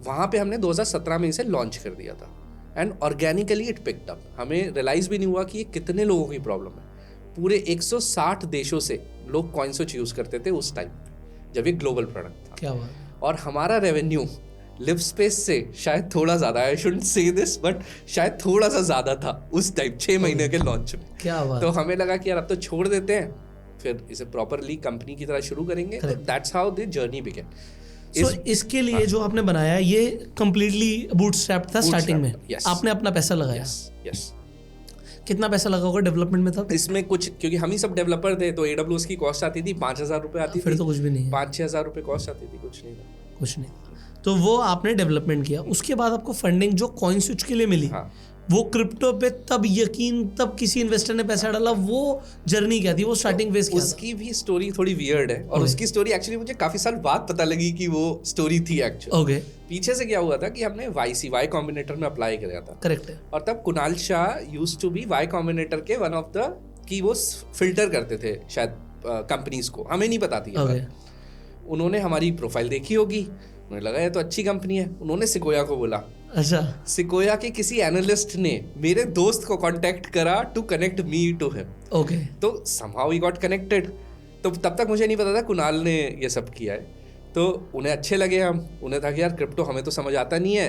वहाँ पे हमने 2017 में इसे लॉन्च कर दिया था and organically it picked up. हमें रियलाइज़ भी नहीं हुआ कि ये कितने लोगों की प्रॉब्लम है। पूरे 160 देशों से लोग कॉइनस्विच यूज़ करते थे उस टाइम जब ये ग्लोबल प्रोडक्ट था। क्या बात। और हमारा रेवेन्यू लिव स्पेस से शायद थोड़ा ज़्यादा, आई शुडंट से दिस बट शायद थोड़ा सा ज़्यादा था उस टाइम 6 महीने के लॉन्च में। क्या बात। तो हमें लगा कि यार अब तो छोड़ देते हैं, फिर इसे प्रॉपरली कंपनी की तरह शुरू करेंगे। That's how the journey began. So, इसके लिए जो आपने बनाया ये कंप्लीटली बूटस्ट्रैप था स्टार्टिंग में। yes. आपने अपना पैसा लगाया। यस। कितना पैसा लगा होगा डेवलपमेंट में तब? इसमें कुछ, क्योंकि हम ही सब डेवलपर थे, तो AWS की कॉस्ट आती थी 5,000 रुपये आती थी। फिर तो कुछ भी नहीं है। 5-6 हज़ार रुपये कॉस्ट आती थी, कुछ नहीं था। कुछ नहीं। तो वो आपने डेवलपमेंट किया, उसके बाद आपको फंडिंग जो कॉइनस्विच के लिए मिली, हाँ। वो क्रिप्टो पे तब यकीन, तब किसी इन्वेस्टर ने पैसा डाला, वो जर्नी क्या थी, वो स्टार्टिंग फेज क्या था? उसकी भी स्टोरी थोड़ी वियर्ड है और उसकी स्टोरी एक्चुअली मुझे काफी साल बाद पता लगी कि वो स्टोरी थी एक्चुअली। ओके, पीछे से क्या हुआ था कि हमने वाई कॉम्बिनेटर में अप्लाई किया था। करेक्ट है। और तब Kunal Shah used to be Y Combinator के वन ऑफ द, कि वो फिल्टर करते थे शायद कंपनीज को, हमें नहीं पता थी। ओके। उन्होंने हमारी प्रोफाइल देखी होगी, उन्हें लगा ये तो अच्छी कंपनी है, उन्होंने सिकोया को बोला। अच्छा। सिकोया के किसी एनालिस्ट ने मेरे दोस्त को कांटेक्ट करा to connect me to him. Okay. तो somehow we got connected। तो तब तक मुझे नहीं पता था कुणाल ने ये सब किया है। तो उन्हें अच्छे लगे हम, उन्हें था कि यार क्रिप्टो हमें तो समझ आता नहीं है,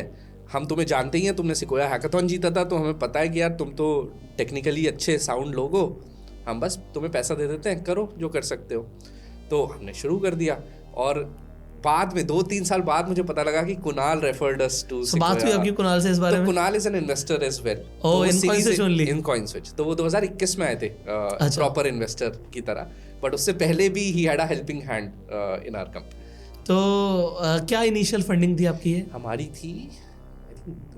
हम तुम्हें जानते ही हैं, तुमने सिकोया हैकाथॉन जीता था, तो हमें पता है कि यार तुम तो टेक्निकली अच्छे साउंड लोग हो, हम बस तुम्हें पैसा दे देते हैं, करो जो कर सकते हो। तो हमने शुरू कर दिया और बाद में 2-3 साल बाद मुझे पता लगा कि Kunal referred us to Sequoia. बात हुई आपकी कुणाल से इस बारे में? Kunal is an investor as well. in CoinSwitch only? In CoinSwitch। तो वो 2021 में आए थे प्रॉपर इन्वेस्टर की तरह, बट उससे पहले भी he had a helping hand in our company. तो क्या इनिशियल फंडिंग थी आपकी? ये हमारी थी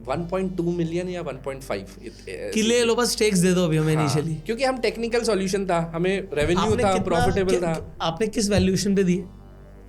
1.2 मिलियन या 1.5 कि ले लो बस स्टेक्स दे दो अभी हमें इनिशियली। क्योंकि हम टेक्निकल सॉल्यूशन था, हमें रेवेन्यू था, प्रॉफिटेबल था। आपने किस वैल्यूएशन पे दिए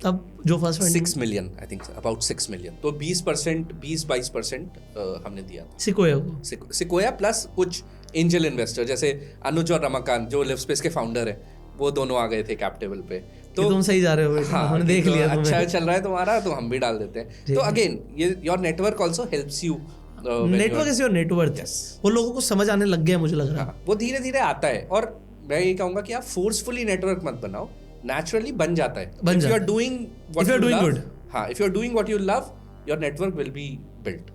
तब जो first funding? 6 million, I think about 6 million. तो 20-22% हमने दिया था सिकोया को। सिकोया प्लस कुछ एंजल इन्वेस्टर जैसे अनुज और रमाकांत जो लिव स्पेस के फाउंडर है, वो दोनों आ गए थे कैप टेबल पे। तो तुम सही जा रहे हो बेटा, हमने देख तो लिया अच्छा चल रहा है तुम्हारा, तो हम भी डाल देते हैं। तो अगेन ये your network also helps you. Network is your network. वो लोगों को समझ आने लग गया मुझे लग रहा है। वो धीरे धीरे आता है। और मैं ये कहूंगा कि आप फोर्सफुली नेटवर्क मत बनाओ, नेचुरली बन जाता है। If you are doing what you love, हाँ, if you are doing what you love, your network will be built.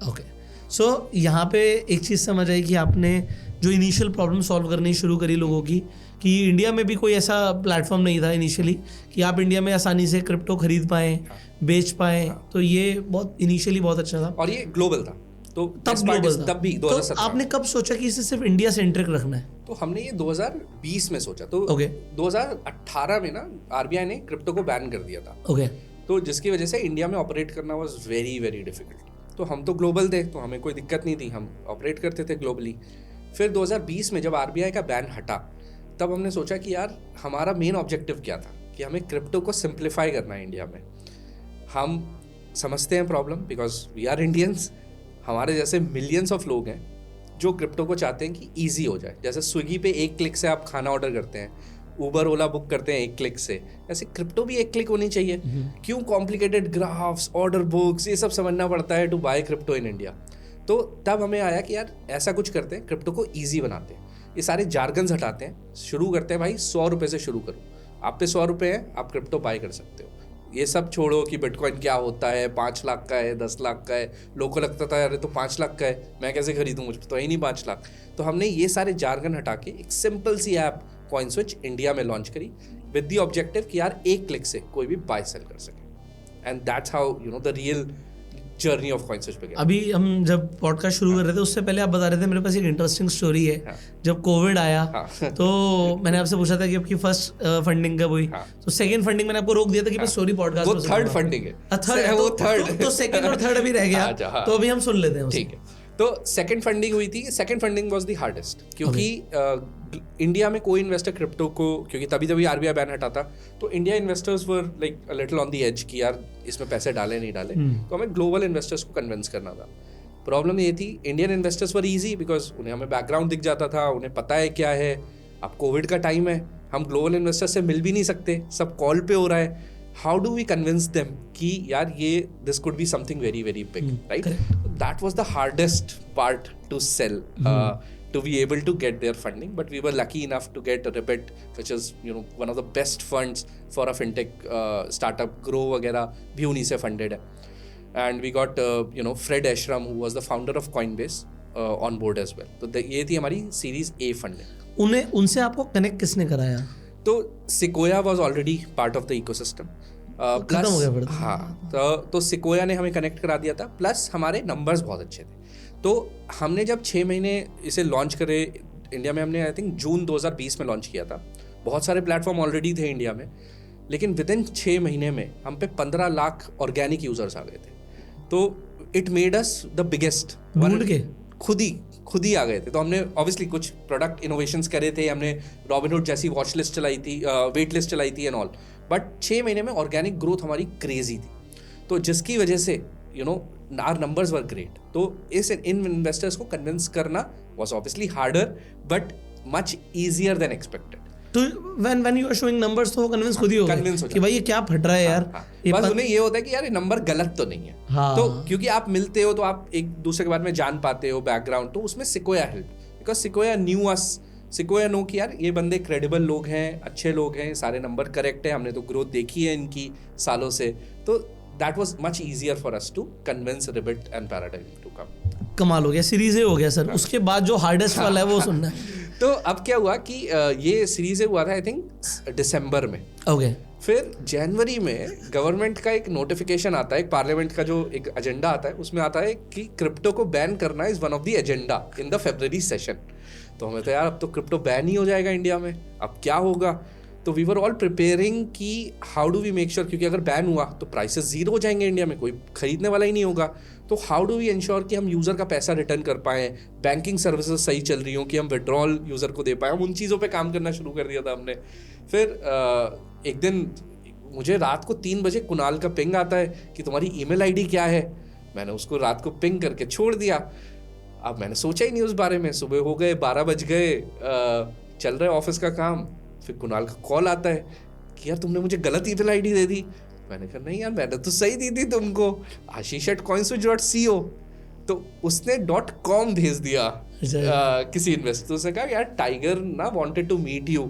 Okay, so यहाँ पे एक चीज़ समझ आई कि आपने जो इनिशियल प्रॉब्लम सॉल्व करनी शुरू करी लोगों की, कि इंडिया में भी कोई ऐसा प्लेटफॉर्म नहीं था इनिशियली कि आप इंडिया में आसानी से क्रिप्टो खरीद पाएँ, बेच पाएँ। तो ये बहुत इनिशियली बहुत अच्छा था और ये ग्लोबल था। तो तब ग्लोबल था। तब भी 2017। तो आपने कब सोचा कि इसे सिर्फ इंडिया सेंट्रिक रखना है? तो हमने ये 2020 में सोचा। तो ओके। 2018 में ना आरबीआई ने क्रिप्टो को बैन कर दिया था। ओके। तो जिसकी वजह से इंडिया में ऑपरेट करना वाज वेरी वेरी डिफिकल्ट। तो हम तो ग्लोबल थे, तो हमें कोई दिक्कत नहीं थी, हम ऑपरेट करते थे ग्लोबली। फिर 2020 में जब आरबीआई का बैन हटा, तब हमने सोचा कि यार हमारा मेन ऑब्जेक्टिव क्या था, कि हमें क्रिप्टो को सिंप्लीफाई करना है इंडिया में। हम समझते हैं problem, because we are Indians. हमारे जैसे मिलियंस ऑफ लोग हैं जो क्रिप्टो को चाहते हैं कि ईजी हो जाए। जैसे स्विगी पे एक क्लिक से आप खाना ऑर्डर करते हैं, उबर ओला बुक करते हैं एक क्लिक से, ऐसे क्रिप्टो भी एक क्लिक होनी चाहिए। क्यों कॉम्प्लिकेटेड ग्राफ्स, ऑर्डर बुक्स, ये सब समझना पड़ता है to buy crypto in India. तो तब हमें आया कि यार ऐसा कुछ करते हैं, क्रिप्टो को ईजी बनाते हैं, ये सारे जार्गन्स हटाते हैं, शुरू करते हैं भाई 100 रुपये से शुरू करो। आप पे 100 रुपये हैं, आप क्रिप्टो बाय कर सकते हो। ये सब छोड़ो कि बिटकॉइन क्या होता है, 5 लाख का है, 10 लाख का है। लोगों को लगता था यार तो 5 लाख का है, मैं कैसे खरीदूँ, मुझे तो है ही नहीं 5 लाख। तो हमने ये सारे जार्गन हटा के एक सिंपल सी ऐप CoinSwitch इंडिया में लॉन्च करी विद द ऑब्जेक्टिव कि यार एक क्लिक से कोई भी बाय सेल कर सके। And that's how you know the real journey of CoinSwitch began। अभी हम जब पॉडकास्ट शुरू कर रहे थे उससे पहले आप बता रहे थे मेरे पास एक इंटरेस्टिंग स्टोरी है। हाँ। जब कोविड आया हाँ। तो मैंने आपसे पूछा था कि आपकी फर्स्ट फंडिंग कब हुई। हाँ। तो सेकंड फंडिंग मैंने आपको रोक दिया था कि मैं स्टोरी पॉडकास्ट वो थर्ड फंडिंग है। वो थर्ड तो सेकंड और थर्ड अभी रह गया। हाँ। तो अभी हम सुन लेते हैं उसे। ठीक है। तो सेकंड फंडिंग हुई थी। Second funding was the hardest, क्योंकि इंडिया में कोई इन्वेस्टर क्रिप्टो को, क्योंकि तभी आरबीआई बैन हटा था, तो India investors were like a little on the edge कि यार इसमें पैसे डाले नहीं डाले। तो हमें ग्लोबल इन्वेस्टर्स को कन्विंस करना था। प्रॉब्लम ये थी, Indian investors were easy because उन्हें हमें बैकग्राउंड दिख जाता था, उन्हें पता है क्या है। अब कोविड का टाइम है, हम ग्लोबल इन्वेस्टर्स से मिल भी नहीं सकते, सब कॉल पे हो रहा है। How do we convince them कि यार ये this could be something very very big, right? That was the hardest part to sell, to be able to get their funding, but we were lucky enough to get Ribbit, which is one of the best funds for a fintech startup. Grow वगैरह भी उन्हीं से funded है, and we got Fred Ashram, who was the founder of Coinbase, on board as well. तो ये थी हमारी Series A funding. उनसे आपको कनेक्ट किसने कराया? तो Sequoia was already part of the ecosystem. खत्म हो गया फिर? हाँ, तो Sequoia ने हमें कनेक्ट करा दिया था, प्लस हमारे नंबर्स बहुत अच्छे थे. तो हमने जब 6 महीने इसे लॉन्च करे इंडिया में, हमने आई थिंक जून 2020 में लॉन्च किया था. बहुत सारे प्लेटफॉर्म ऑलरेडी थे इंडिया में, लेकिन विद इन 6 महीने में हम पे 15 लाख ऑर्गेनिक यूजर्स आ गए थे. तो it made us the biggest. ढूंढ के खुद ही आ गए थे. तो हमने ऑब्वियसली कुछ प्रोडक्ट इनोवेशंस करे थे, हमने रॉबिनहुड जैसी वॉच लिस्ट चलाई थी, वेट लिस्ट चलाई थी एंड ऑल, बट 6 महीने में ऑर्गेनिक ग्रोथ हमारी क्रेजी थी. तो जिसकी वजह से our numbers were great. तो इन investors को convince करना was obviously harder, but much easier than expected. तो when you are showing numbers तो वो convince खुद ही हो गए कि भाई ये क्या फट रहा है यार. बस उन्हें ये होता है कि यार ये नंबर गलत तो नहीं है. तो क्योंकि आप मिलते हो तो आप एक दूसरे के बारे में जान पाते हो बैकग्राउंड, तो उसमें Sequoia help, because Sequoia knew us. Sequoia know कि यार ये बंदे क्रेडिबल लोग हैं, अच्छे लोग हैं, सारे नंबर करेक्ट है, हमने तो ग्रोथ देखी है इनकी सालों से. तो that was much easier for us to convince Ribbit and Paradigm to come. कमाल हो गया, सीरीज ए हो गया सर. उसके बाद जो हार्डेस्ट वाला है वो सुनना है. तो अब क्या हुआ कि ये सीरीज ए हुआ था आई थिंक दिसंबर में. ओके. फिर जनवरी में गवर्नमेंट का एक नोटिफिकेशन आता है, एक पार्लियामेंट का जो एक एजेंडा आता है, उसमें आता है कि क्रिप्टो को बैन करना is one of the agenda in the February session. तो हमें तो यार अब तो क्रिप्टो बैन ही हो जाएगा इंडिया में, अब क्या होगा. तो वी वर ऑल प्रिपेयरिंग कि how do we make sure, क्योंकि अगर बैन हुआ तो प्राइसेस जीरो हो जाएंगे इंडिया में, कोई खरीदने वाला ही नहीं होगा. तो हाउ डू वी इंश्योर कि हम यूज़र का पैसा रिटर्न कर पाएँ, बैंकिंग सर्विसेज सही चल रही हो, कि हम विड्रॉल यूज़र को दे पाएँ. हम उन चीज़ों पे काम करना शुरू कर दिया था हमने. फिर एक दिन मुझे रात को 3 बजे कुणाल का पिंग आता है कि तुम्हारी ईमेल आईडी क्या है. मैंने उसको रात को पिंग करके छोड़ दिया. अब मैंने सोचा ही नहीं उस बारे में. सुबह हो गए, 12 बज गए, चल रहा है ऑफिस का काम. फिर कुणाल का कॉल आता है कि यार तुमने मुझे गलत ईमेल आईडी दे दी. मैंने कहा नहीं यार, मैंने तो सही दी थी तुमको, ashish@coinswitch.co. तो उसने .com भेज दिया किसी इन्वेस्टर. तो उसने कहा यार टाइगर ना wanted to meet you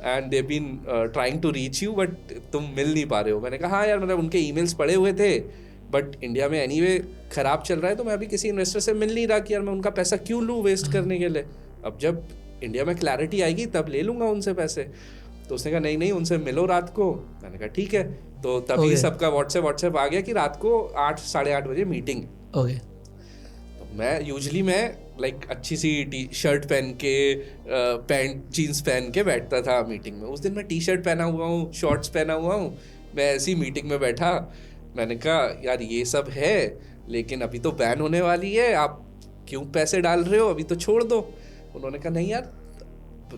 and they been trying to reach you, बट तुम मिल नहीं पा रहे हो. मैंने कहा हाँ यार, मतलब उनके ईमेल्स पड़े हुए थे, बट इंडिया में एनीवे खराब चल रहा है, तो मैं अभी किसी इन्वेस्टर से मिल नहीं रहा कि यार मैं उनका पैसा क्यों लूँ वेस्ट करने के लिए. अब जब इंडिया में क्लैरिटी आएगी तब ले लूंगा उनसे पैसे. तो उसने कहा नहीं उनसे मिलो रात को. मैंने कहा ठीक है. तो तभी सबका व्हाट्सएप आ गया कि रात को 8 साढ़े 8 बजे मीटिंग. ओके. तो मैं लाइक अच्छी सी टी शर्ट पहन के, पैंट जीन्स पहन के बैठता था मीटिंग में. उस दिन मैं टी शर्ट पहना हुआ हूँ, शॉर्ट्स पहना हुआ हूँ, मैं ऐसी मीटिंग में बैठा. मैंने कहा यार ये सब है, लेकिन अभी तो बैन होने वाली है, आप क्यों पैसे डाल रहे हो, अभी तो छोड़ दो. उन्होंने कहा नहीं यार,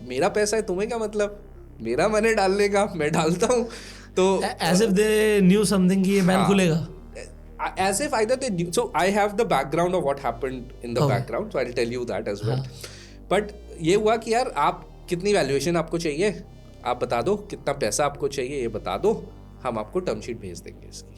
मेरा पैसा है, तुम्हें क्या मतलब, मेरा मैंने डालने का, मैं डालता हूँ. तो as if they knew something कि ये बैन खुलेगा. As if either they knew. So I have the background of what happened in the background, so I'll tell you that as well. But ये हुआ कि यार आप कितनी वैल्यूएशन आपको चाहिए, आप बता दो, कितना पैसा आपको चाहिए ये बता दो, हम आपको टर्म शीट भेज देंगे इसकी,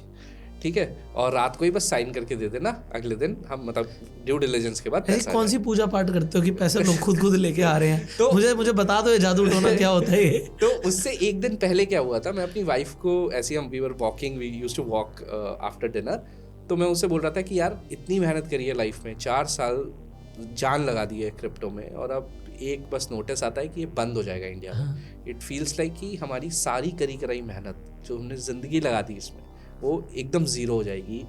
ठीक है, और रात को ही बस साइन करके दे देना, अगले दिन हम मतलब ड्यू डिलिजेंस के बाद पैसा. कौन सी पूजा पाठ करते हो कि पैसे लोग खुद लेके आ रहे हैं? तो मुझे बता दो ये जादू टोना क्या होता है ये. तो उससे एक दिन पहले क्या हुआ था, मैं अपनी वाइफ को ऐसे हम we were walking, we used to walk after dinner. तो मैं उससे बोल रहा था कि यार इतनी मेहनत करी है लाइफ में, 4 साल जान लगा दी है क्रिप्टो में, और अब एक बस नोटिस आता है कि ये बंद हो जाएगा इंडिया में. इट फील्स लाइक कि हमारी सारी करी कराई मेहनत जो हमने ज़िंदगी लगा दी इसमें, वो एकदम ज़ीरो हो जाएगी.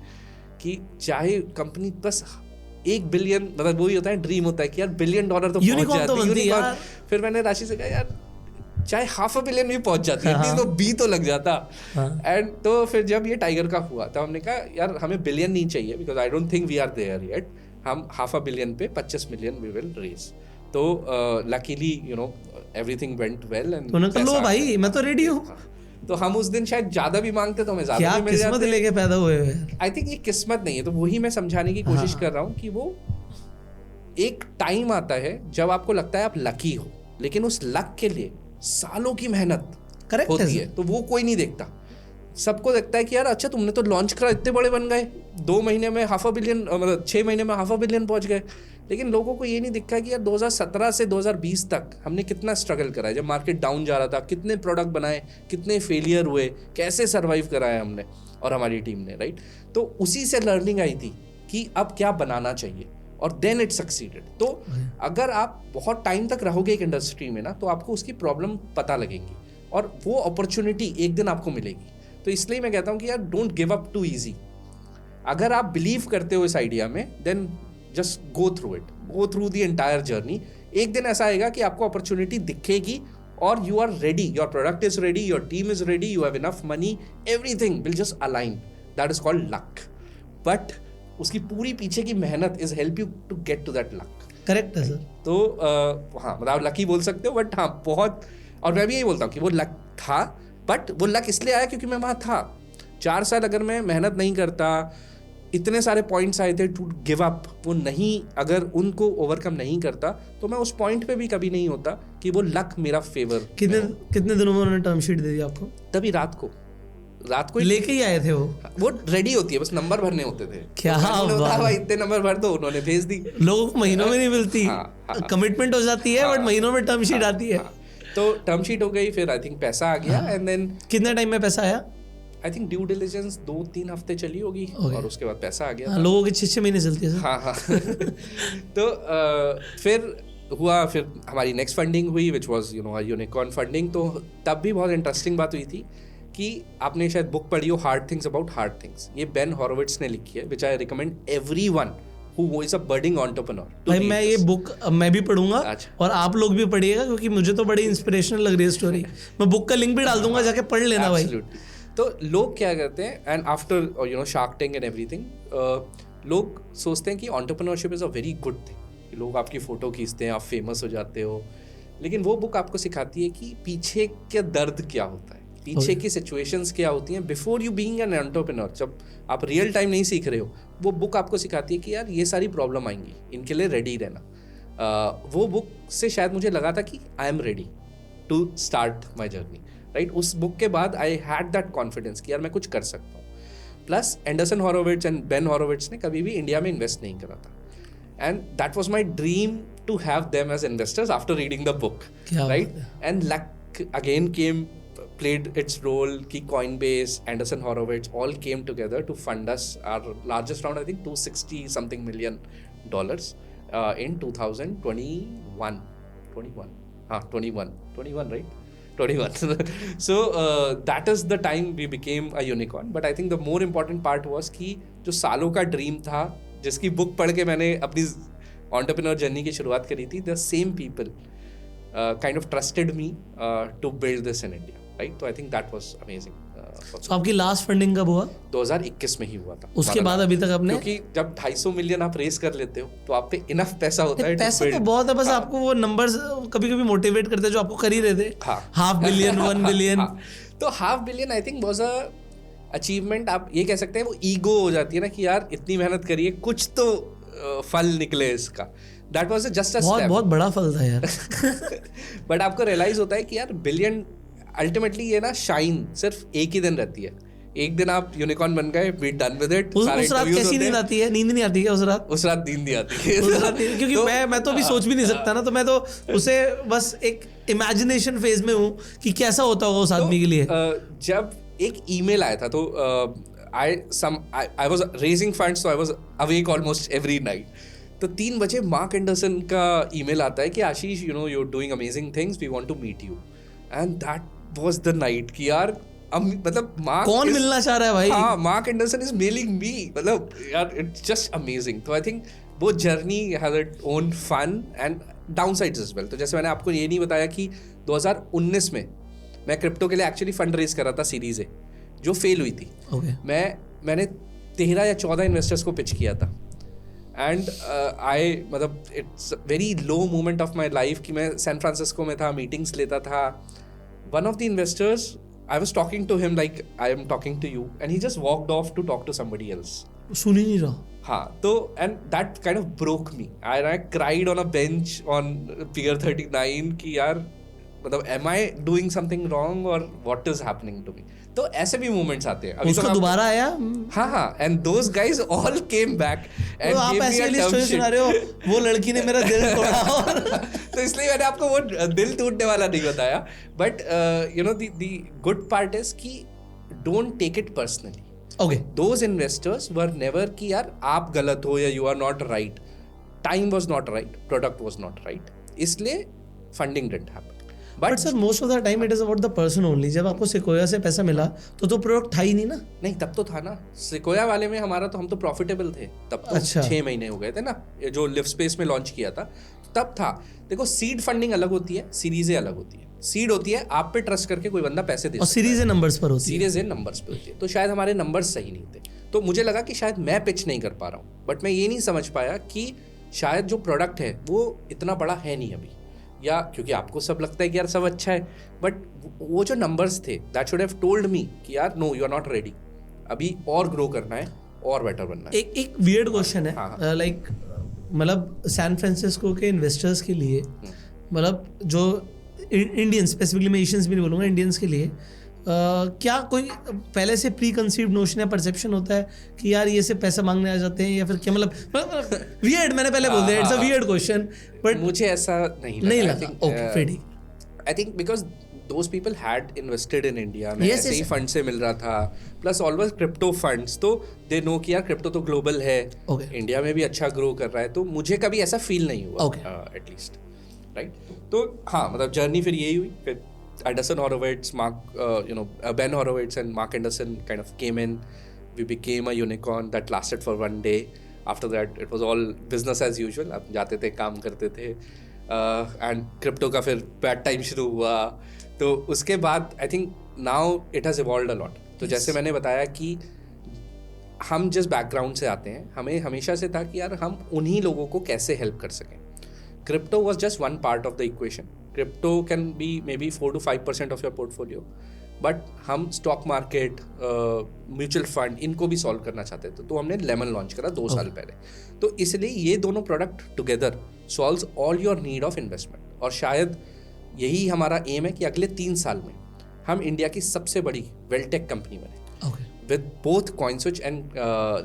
कि चाहे कंपनी बस 1 बिलियन, मतलब वही होता है, ड्रीम होता है कि यार $1 बिलियन तो पहुंच जाती है. फिर मैंने राशि से कहा यार चाहे $500 million भी पहुंच जाती है, तो बी तो लग जाता. एंड तो फिर जब ये टाइगर का हुआ तो हमने कहा यार हमें बिलियन नहीं चाहिए, because I don't think we are there yet. हम $500 million पे 25 million वी विल रेज. तो luckily everything went well and लो भाई मैं तो रेडी हूँ. तो हम उस दिन शायद ज्यादा भी मांगते तो हमें ज्यादा भी मिल जाते. किस्मत लेके पैदा हुए हैं. आई थिंक ये किस्मत नहीं है. तो वही मैं समझाने की कोशिश कर रहा हूँ कि वो एक टाइम आता है जब आपको लगता है आप लकी हो, लेकिन उस लक के लिए सालों की मेहनत होती है, तो वो कोई नहीं देखता. सबको लगता है कि यार अच्छा तुमने तो लॉन्च करा, इतने बड़े बन गए, 2 महीने में 500 million, मतलब 6 महीने में 500 million पहुंच गए। लेकिन लोगों को ये नहीं दिखा कि यार 2017 से 2020 तक हमने कितना स्ट्रगल करा है, जब मार्केट डाउन जा रहा था, कितने प्रोडक्ट बनाए, कितने फेलियर हुए, कैसे सर्वाइव कराया हमने और हमारी टीम ने, राइट। तो उसी से लर्निंग आई थी कि अब क्या बनाना चाहिए, और देन इट सक्सीडेड। तो अगर आप बहुत टाइम तक रहोगे एक इंडस्ट्री में ना, तो आपको उसकी प्रॉब्लम पता लगेंगी और वो अपॉर्चुनिटी एक दिन आपको मिलेगी। तो इसलिए मैं कहता हूँ कि यार don't give up too easy. अगर आप बिलीव करते हो इस आइडिया में, then just go through it, go through the entire journey. एक दिन ऐसा आएगा कि आपको अपॉर्चुनिटी दिखेगी और you are ready, your product is ready, your team is ready, you have enough money, everything will just align. That is called luck. But उसकी पूरी पीछे की मेहनत is help you to gate to that luck. Correct है sir. तो हाँ, मतलब आप लकी बोल सकते हो, बट हाँ बहुत, और मैं भी यही बोलता हूँ कि वो लक था, बट वो लक इसलिए आया क्योंकि मैं वहाँ था। 4 साल अगर मैं मेहनत नहीं करता, इतने सारे पॉइंट्स आए थे टू गिव अप, वो नहीं, अगर उनको ओवरकम नहीं करता, तो मैं उस पॉइंट पे भी कभी नहीं होता कि वो लक मेरा फेवर। कितने दिनों में उन्होंने टर्म शीट दे दी आपको? तभी रात को ही लेके ही आए थे वो रेडी होती है, बस नंबर भरने होते थे। क्या बात, भाई इतने नंबर भर दो, उन्होंने भेज दी। लोगों को महीनों में नहीं मिलती, कमिटमेंट हो जाती है, बट महीनों में टर्म शीट आती है। तो टर्म शीट हो गई, फिर आई थिंक पैसा आ गया, एंड देन कितने टाइम में पैसा आया? आई थिंक ड्यू डिलिजेंस 2-3 हफ्ते चली होगी, और उसके बाद पैसा आ गया। लोगों की 6 महीने चलती है। हाँ तो फिर हुआ, फिर हमारी नेक्स्ट फंडिंग हुई, विच वाज यूनिकॉर्न फंडिंग। तो तब भी बहुत इंटरेस्टिंग बात हुई थी कि आपने शायद बुक पढ़ी हो, hard things about hard things. ये बेन हॉरोविट्ज ने लिखी है, which I recommend everyone who is a budding entrepreneur। भाई मैं ये बुक मैं भी पढ़ूंगा, और आप लोग भी पढ़िएगा, क्योंकि मुझे तो बड़ी इंस्पिरेशनल लग रही है स्टोरी। मैं बुक का लिंक भी डाल दूंगा, जाके पढ़ लेना भाई। तो लोग क्या करते हैं, and after shark tank and everything, लोग सोचते हैं कि entrepreneurship is a very good thing. लोग आपकी फ़ोटो खींचते हैं, आप फेमस हो जाते हो, लेकिन वो बुक आपको सिखाती है कि पीछे के दर्द क्या होता है, पीछे की सिचुएशंस क्या होती हैं before you being an entrepreneur. जब आप रियल टाइम नहीं सीख रहे हो, वो बुक आपको सिखाती है कि यार ये सारी प्रॉब्लम आएंगी, इनके लिए रेडी रहना। वो बुक से शायद मुझे लगा था कि I am ready to start my journey, right. उस बुक के बाद आई हैड दैट कॉन्फिडेंस कि यार मैं कुछ कर सकता हूँ। Plus Andreessen Horowitz and Ben Horowitz ने कभी भी इंडिया में इन्वेस्ट नहीं करा था, and that was my dream to have them as investors after reading the book, right. And luck again came, played its role ki Coinbase, Anderson Horowitz all came together to fund us our largest round, I think $260 something million in 2021 right 21 so that is the time we became a unicorn. But I think the more important part was कि जो सालों का dream था, जिसकी book पढ़ के मैंने अपनी एंटरप्रेन्योर जर्नी की शुरुआत करी थी, the same people kind of trusted me to build this in India, right? So I think that was amazing. So आपकी लास्ट फंडिंग कब हुआ? 2021 में ही हुआ था। उसके बाद अभी तक आपने, क्योंकि जब 250 मिलियन आप रेस कर लेते हो तो आप पे इनफ पैसा होता है। पैसा तो बहुत है, बस आपको वो नंबर्स कभी कभी मोटिवेट करते हैं जो आपको कर ही रहे थे। $500 million 1 billion। तो $500 million I think was a achievement. आप ये कह सकते हैं वो ईगो हो जाती है ना कि यार इतनी मेहनत करिए, कुछ तो फल निकले इसका। That was just a step. बहुत बड़ा फल था यार। बट आपको रियलाइज होता है कि यार बिलियन अल्टीमेटली ये ना शाइन सिर्फ एक ही दिन रहती है। एक दिन आप यूनिकॉर्न बन गए, वी डन विद इट। उस रात कैसी नींद आती है? नींद नहीं आती है उस रात? उस रात नींद नहीं आती है क्योंकि मैं तो अभी सोच भी नहीं सकता ना, तो मैं तो उसे बस एक इमेजिनेशन फेज में हूँ कि कैसा होता होगा उस आदमी के लिए। जब एक ईमेल आया था, तो I was raising funds, so I was awake almost every night. तो 3 बजे मार्क एंडरसन का ईमेल आता है कि आशीष, you're doing amazing things, we want to meet you. And that was the night कि यार मतलब मार्क कौन मिलना चाह रहा है भाई? हाँ, Marc Andreessen is mailing me, मतलब यार इट्स जस्ट अमेजिंग। तो आई थिंक वो journey has its own fun and downsides as well. तो जैसे मैंने आपको ये नहीं बताया कि 2019 में मैं क्रिप्टो के लिए एक्चुअली फंड रेज कर रहा था, सीरीज ए, जो फेल हुई थी। मैंने 13 या 14 इन्वेस्टर्स को पिच किया था, एंड मतलब it's very low moment of my life कि मैं सैन फ्रांसिस्को में था, मीटिंग्स लेता था। One of the investors, I was talking to him like I am talking to you, and he just walked off to talk to somebody else. सुन ही नहीं रहा। हाँ, तो and that kind of broke me. I cried on a bench on Pier 39 कि यार मतलब am I doing something wrong or what is happening to me? तो ऐसे भी मोमेंट्स आते हैं. अभी उसका तो दोबारा आया? हाँ, and those guys all came back and तो आप gave me ऐसे a वाली term स्टोरी sheet. सुना रहे हो, वो लड़की ने मेरा दिल तोड़ा और तो इसलिए मैंने आपको वो दिल टूटने वाला नहीं बताया. But you know the good part is कि don't take it personally. Okay. Those investors were never कि यार आप गलत हो या you are not right. Time was not right, product was not right. इसलिए funding didn't happen. But sir most of the time it is about the person only. जब आपको sequoia से पैसा मिला तो प्रोडक्ट था ही नहीं ना. नहीं, तब तो था ना. सिकोया वाले में हमारा तो हम तो प्रॉफिटेबल थे तब तो. अच्छा. 6 महीने हो गए थे ना ये जो लिव स्पेस में लॉन्च किया था तब था. देखो सीड फंडिंग अलग होती है, सीरीजें अलग होती है. सीड होती है आप पे ट्रस्ट करके कोई बंदा पैसे दे और सकता है. सीरीज नंबर्स पर होती है. सीरीज नंबर्स पे होती है. तो शायद हमारे नंबर्स सही नहीं थे. तो मुझे लगा कि शायद मैं पिच नहीं कर पा रहा हूँ. बट मैं ये नहीं समझ पाया कि शायद जो प्रोडक्ट है वो इतना बड़ा है नहीं अभी, या क्योंकि आपको सब लगता है कि यार सब अच्छा है. बट वो जो नंबर्स थे that should have told me कि यार no you are not ready, अभी और ग्रो करना है और बेटर बनना है. एक वियर्ड क्वेश्चन है. लाइक मतलब सैन फ्रांसिस्को के इन्वेस्टर्स के लिए, मतलब जो इंडियन स्पेसिफिकली, मैं एशियंस भी नहीं बोलूँगा, इंडियंस के लिए क्या कोई पहले से प्री कंसीव्ड नोशन या परसेप्शन होता है कि यार ये से पैसा मांगने आ जाते हैं या फिर क्या, मतलब वियर्ड, मैंने पहले बोल दिया, it's a weird question. But मुझे ऐसा नहीं लगा. ओके, फिर ठीक. I think because those people had invested in India में, Yes, ऐसे ही yes. फंड से मिल रहा था, प्लस ऑलवेज क्रिप्टो फंड्स, तो दे नो कि यार क्रिप्टो तो ग्लोबल है, Okay. इंडिया में भी अच्छा ग्रो कर रहा है. तो मुझे कभी ऐसा फील नहीं हुआ Okay. At least, right. तो हाँ, मतलब जर्नी फिर यही हुई. फिर Anderson Horowitz, Ben Horowitz and Mark Anderson kind of came in. We became a unicorn that lasted for one day. After that, it was all business as usual. अब जाते थे, काम करते थे. And crypto का फिर bad time शुरू हुआ. तो उसके बाद I think now it has evolved a lot. तो जैसे मैंने बताया कि हम जिस बैकग्राउंड से आते हैं, हमें हमेशा से था कि यार हम उन्हीं लोगों को कैसे हेल्प कर सकें. Crypto was just one part of the equation. Crypto can be maybe 4 to 5% of your portfolio. But हम स्टॉक मार्केट, म्यूचुअल फंड, इनको भी सॉल्व करना चाहते थे. तो हमने लेमन लॉन्च करा 2 साल पहले. तो इसलिए ये दोनों product together solves all your need of investment. और शायद यही हमारा एम है कि अगले 3 साल में हम इंडिया की सबसे बड़ी वेलटेक कंपनी बने, with both CoinSwitch and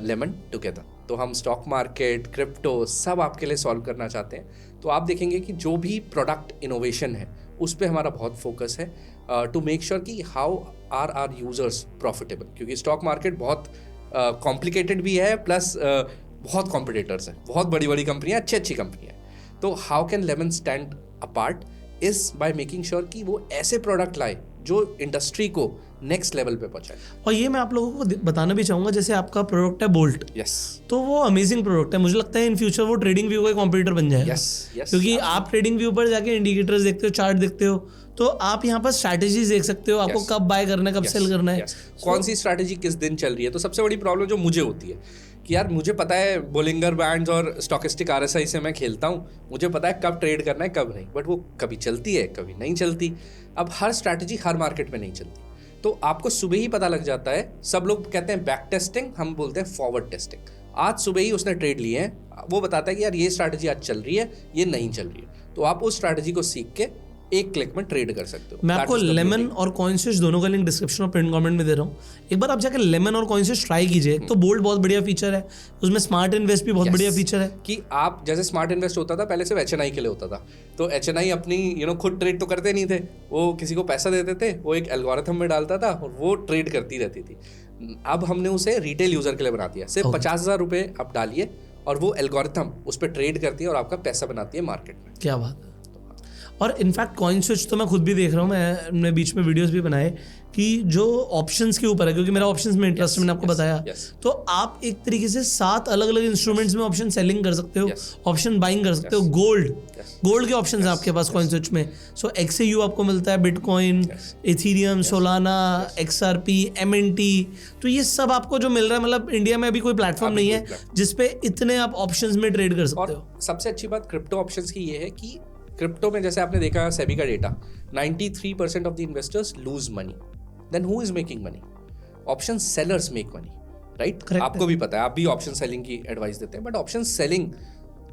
lemon together. तो हम स्टॉक मार्केट, क्रिप्टो सब आपके लिए सॉल्व करना चाहते हैं. तो आप देखेंगे कि जो भी प्रोडक्ट इनोवेशन है उस पर हमारा बहुत फोकस है, टू मेक श्योर कि how are our users profitable. क्योंकि स्टॉक मार्केट बहुत कॉम्प्लिकेटेड भी है, प्लस बहुत कॉम्पिटिटर्स हैं, बहुत बड़ी बड़ी कंपनियाँ, अच्छी कंपनियाँ. तो how can lemon stand apart is by making sure कि वो ऐसे प्रोडक्ट लाए जो इंडस्ट्री को नेक्स्ट लेवल पे पहुंचाए. और ये मैं आप लोगों को बताना भी चाहूँगा, जैसे आपका प्रोडक्ट है बोल्ट. यस. तो वो अमेजिंग प्रोडक्ट है. मुझे लगता है इन फ्यूचर वो ट्रेडिंग व्यू का कॉम्पिटिटर बन जाएगा. यस. क्योंकि आप ट्रेडिंग व्यू पर जाके इंडिकेटर्स देखते हो, चार्ट देखते हो, तो आप यहाँ पर स्ट्रैटेजीज देख सकते हो, आपको कब बाय करना है, कब सेल करना है, कौन सी स्ट्रैटेजी किस दिन चल रही है. तो सबसे बड़ी प्रॉब्लम जो मुझे होती है कि यार मुझे पता है बोलिंगर बैंड्स और स्टॉकिस्टिक RSI से मैं खेलता हूँ, मुझे पता है कब ट्रेड करना है कब नहीं, बट वो कभी चलती है कभी नहीं चलती. अब हर स्ट्रैटेजी हर मार्केट में नहीं चलती. तो आपको सुबह ही पता लग जाता है. सब लोग कहते हैं बैक टेस्टिंग, हम बोलते हैं फॉरवर्ड टेस्टिंग. आज सुबह ही उसने ट्रेड लिए हैं, वो बताता है कि यार ये स्ट्रैटेजी आज चल रही है, ये नहीं चल रही है. तो आप उस स्ट्रैटेजी को सीख के एक क्लिक में ट्रेड कर सकते हो. मैं आपको लेमन और कॉइनस्विच दोनों का लिंक डिस्क्रिप्शन और पिन कमेंट में दे रहा हूँ. एक बार आप जाकर लेमन और कॉइनस्विच ट्राई कीजिए. एक तो बोल्ड बहुत बढ़िया फीचर है, उसमें स्मार्ट इन्वेस्ट भी बहुत बढ़िया फीचर है. कि आप जैसे स्मार्ट इन्वेस्ट होता था पहले, सिर्फ HNI के लिए होता था. तो HNI अपनी खुद ट्रेड तो करते नहीं थे, वो किसी को पैसा देते थे, वो एक एल्गोरिथम में डालता था और वो ट्रेड करती रहती थी. अब हमने उसे रिटेल यूजर के लिए बना दिया. सिर्फ 50,000 रुपये आप डालिए और वो एल्गोरिथम उस पर ट्रेड करती है और आपका पैसा बनाती है मार्केट में. क्या बात है. और इनफैक्ट कॉइनस्विच तो मैं खुद भी देख रहा हूँ, मैंने बीच में वीडियोस भी बनाए कि जो ऑप्शंस के ऊपर है, क्योंकि मेरा ऑप्शंस में इंटरेस्ट मैंने आपको बताया. तो आप एक तरीके से 7 अलग अलग इंस्ट्रूमेंट्स में ऑप्शन सेलिंग कर सकते हो, ऑप्शन बाइंग कर सकते हो. गोल्ड के ऑप्शन है आपके पास कॉइनस्विच में. सो XAU आपको मिलता है, bitcoin, Ethereum, Solana, XRP, MNT. तो ये सब आपको जो मिल रहा है, मतलब इंडिया में अभी कोई प्लेटफॉर्म नहीं है जिसपे इतने आप ऑप्शंस में ट्रेड कर सकते हो. और सबसे अच्छी बात क्रिप्टो ऑप्शंस की ये है कि क्रिप्टो में जैसे आपने देखा सेबी का डेटा, 93% of the investors lose money. Then who is making money? Option sellers make money, right? आपको भी पता है, आप भी ऑप्शन सेलिंग की एडवाइस देते हैं, बट ऑप्शन सेलिंग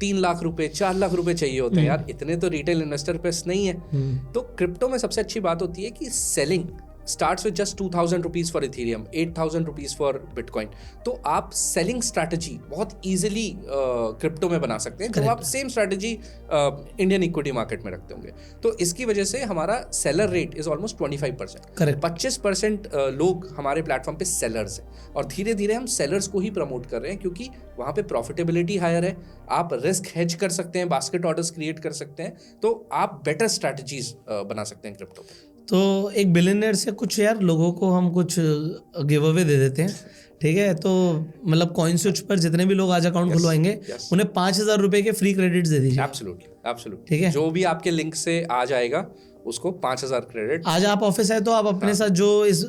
3 लाख रुपए 4 लाख रुपए चाहिए होते हैं यार, इतने तो रिटेल इन्वेस्टर पे नहीं है। तो क्रिप्टो में सबसे अच्छी बात होती है कि selling starts with just 2,000 rupees for Ethereum, 8,000 rupees for Bitcoin। तो आप सेलिंग स्ट्रैटेजी बहुत इजीली क्रिप्टो में बना सकते हैं, जो आप same strategy Indian equity market में रखते होंगे। तो इसकी वजह से हमारा seller rate is almost 25%। Correct. 25% लोग हमारे प्लेटफॉर्म पे सेलर्स हैं, और धीरे धीरे हम सेलर्स को ही प्रमोट कर रहे हैं, क्योंकि वहाँ पे प्रॉफिटेबिलिटी हायर है, आप रिस्क हेज कर सकते हैं, बास्केट ऑर्डर्स क्रिएट कर सकते हैं, तो आप बेटर स्ट्रैटेजीज बना सकते हैं क्रिप्टो पे। तो एक बिलियनर से कुछ यार लोगों को हम कुछ गिव अवे दे देते हैं, ठीक है? तो मतलब कॉइन स्विच पर जितने भी लोग आज अकाउंट खुलवाएंगे उन्हें 5,000 रुपए के फ्री क्रेडिट्स दे दीजिए। एब्सोल्युटली ठीक है, जो भी आपके लिंक से आ जाएगा उसको 5,000 क्रेडिट। आज आप ऑफिस आए तो आप अपने साथ जो इस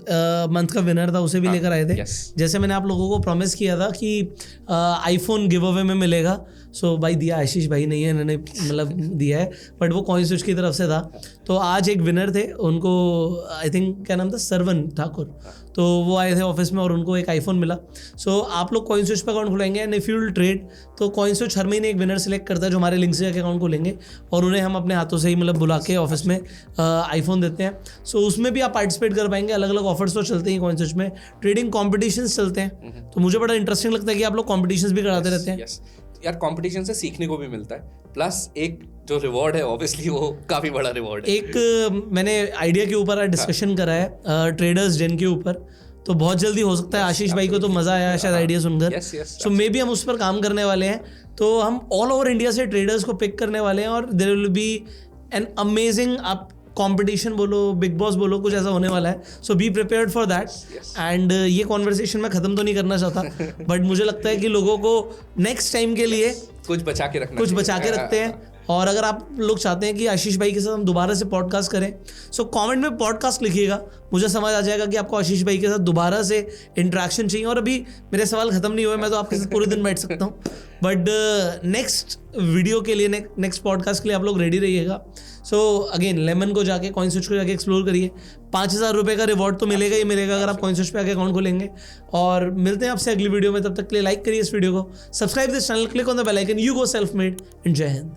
मंथ का विनर था उसे भी लेकर आए थे। जैसे मैंने आप लोगों को प्रॉमिस किया था कि आईफोन गिव अवे में मिलेगा, सो भाई दिया आशीष भाई नहीं है, इन्होंने मतलब दिया है, बट वो कॉइन स्विच की तरफ से था। तो आज एक विनर थे, उनको आई थिंक क्या नाम था, सरवन ठाकुर, तो वो आए थे ऑफिस में और उनको एक आईफोन मिला। सो आप लोग कॉइन स्विच पर अकाउंट खुलेंगे and if you will trade, तो कॉइन स्विच हर महीने एक विनर सेलेक्ट करता है जो हमारे लिंक से जाके अकाउंट खोलेंगे, और उन्हें हम अपने हाथों से ही मतलब बुला के ऑफिस में आईफोन देते हैं। सो उसमें भी आप पार्टिसिपेट कर पाएंगे। अलग अलग ऑफर्स तो चलते हैं कॉइन स्विच में, ट्रेडिंग कॉम्पिटिशन्स चलते हैं, तो मुझे बड़ा इंटरेस्टिंग लगता है कि आप लोग कॉम्पिटिशन्स भी कराते रहते हैं। यार कंपटीशन से सीखने को भी मिलता है, प्लस एक जो रिवॉर्ड है ऑब्वियसली वो काफी बड़ा रिवॉर्ड है। एक मैंने आइडिया के ऊपर डिस्कशन करा है ट्रेडर्स डेन के ऊपर, तो बहुत जल्दी हो सकता है। आशीष भाई को तो मजा आया शायद आइडिया सुनकर, सो मे बी हम उस पर काम करने वाले हैं। तो हम ऑल ओवर इंडिया से ट्रेडर्स को पिक करने वाले हैं, और there will be an amazing, आप कंपटीशन बोलो, बिग बॉस बोलो, कुछ ऐसा होने वाला है। So be prepared for that. And ये कॉन्वर्सेशन मैं खत्म तो नहीं करना चाहता, बट मुझे लगता है कि लोगों को नेक्स्ट टाइम के लिए कुछ बचा के रखते हैं। और अगर आप लोग चाहते हैं कि आशीष भाई के साथ हम दोबारा से पॉडकास्ट करें, सो कमेंट में पॉडकास्ट लिखिएगा, मुझे समझ आ जाएगा कि आपको आशीष भाई के साथ दोबारा से इंटरेक्शन चाहिए। और अभी मेरे सवाल खत्म नहीं हुए, मैं तो आपके साथ पूरे दिन बैठ सकता हूँ, बट नेक्स्ट वीडियो के लिए, नेक्स्ट पॉडकास्ट के लिए आप लोग रेडी रहिएगा। सो अगेन लेमन को जाके, कॉइन स्विच को जाके एक्सप्लोर करिए। 5,000 रुपये का रिवॉर्ड तो मिलेगा ही मिलेगा अगर आप कॉइन स्विच पे आके अकाउंट खोलेंगे। और मिलते हैं आपसे अगली वीडियो में, तब तक के लिए लाइक करिए इस वीडियो को, subscribe this channel, click on the bell icon. You go self made and जय हिंद।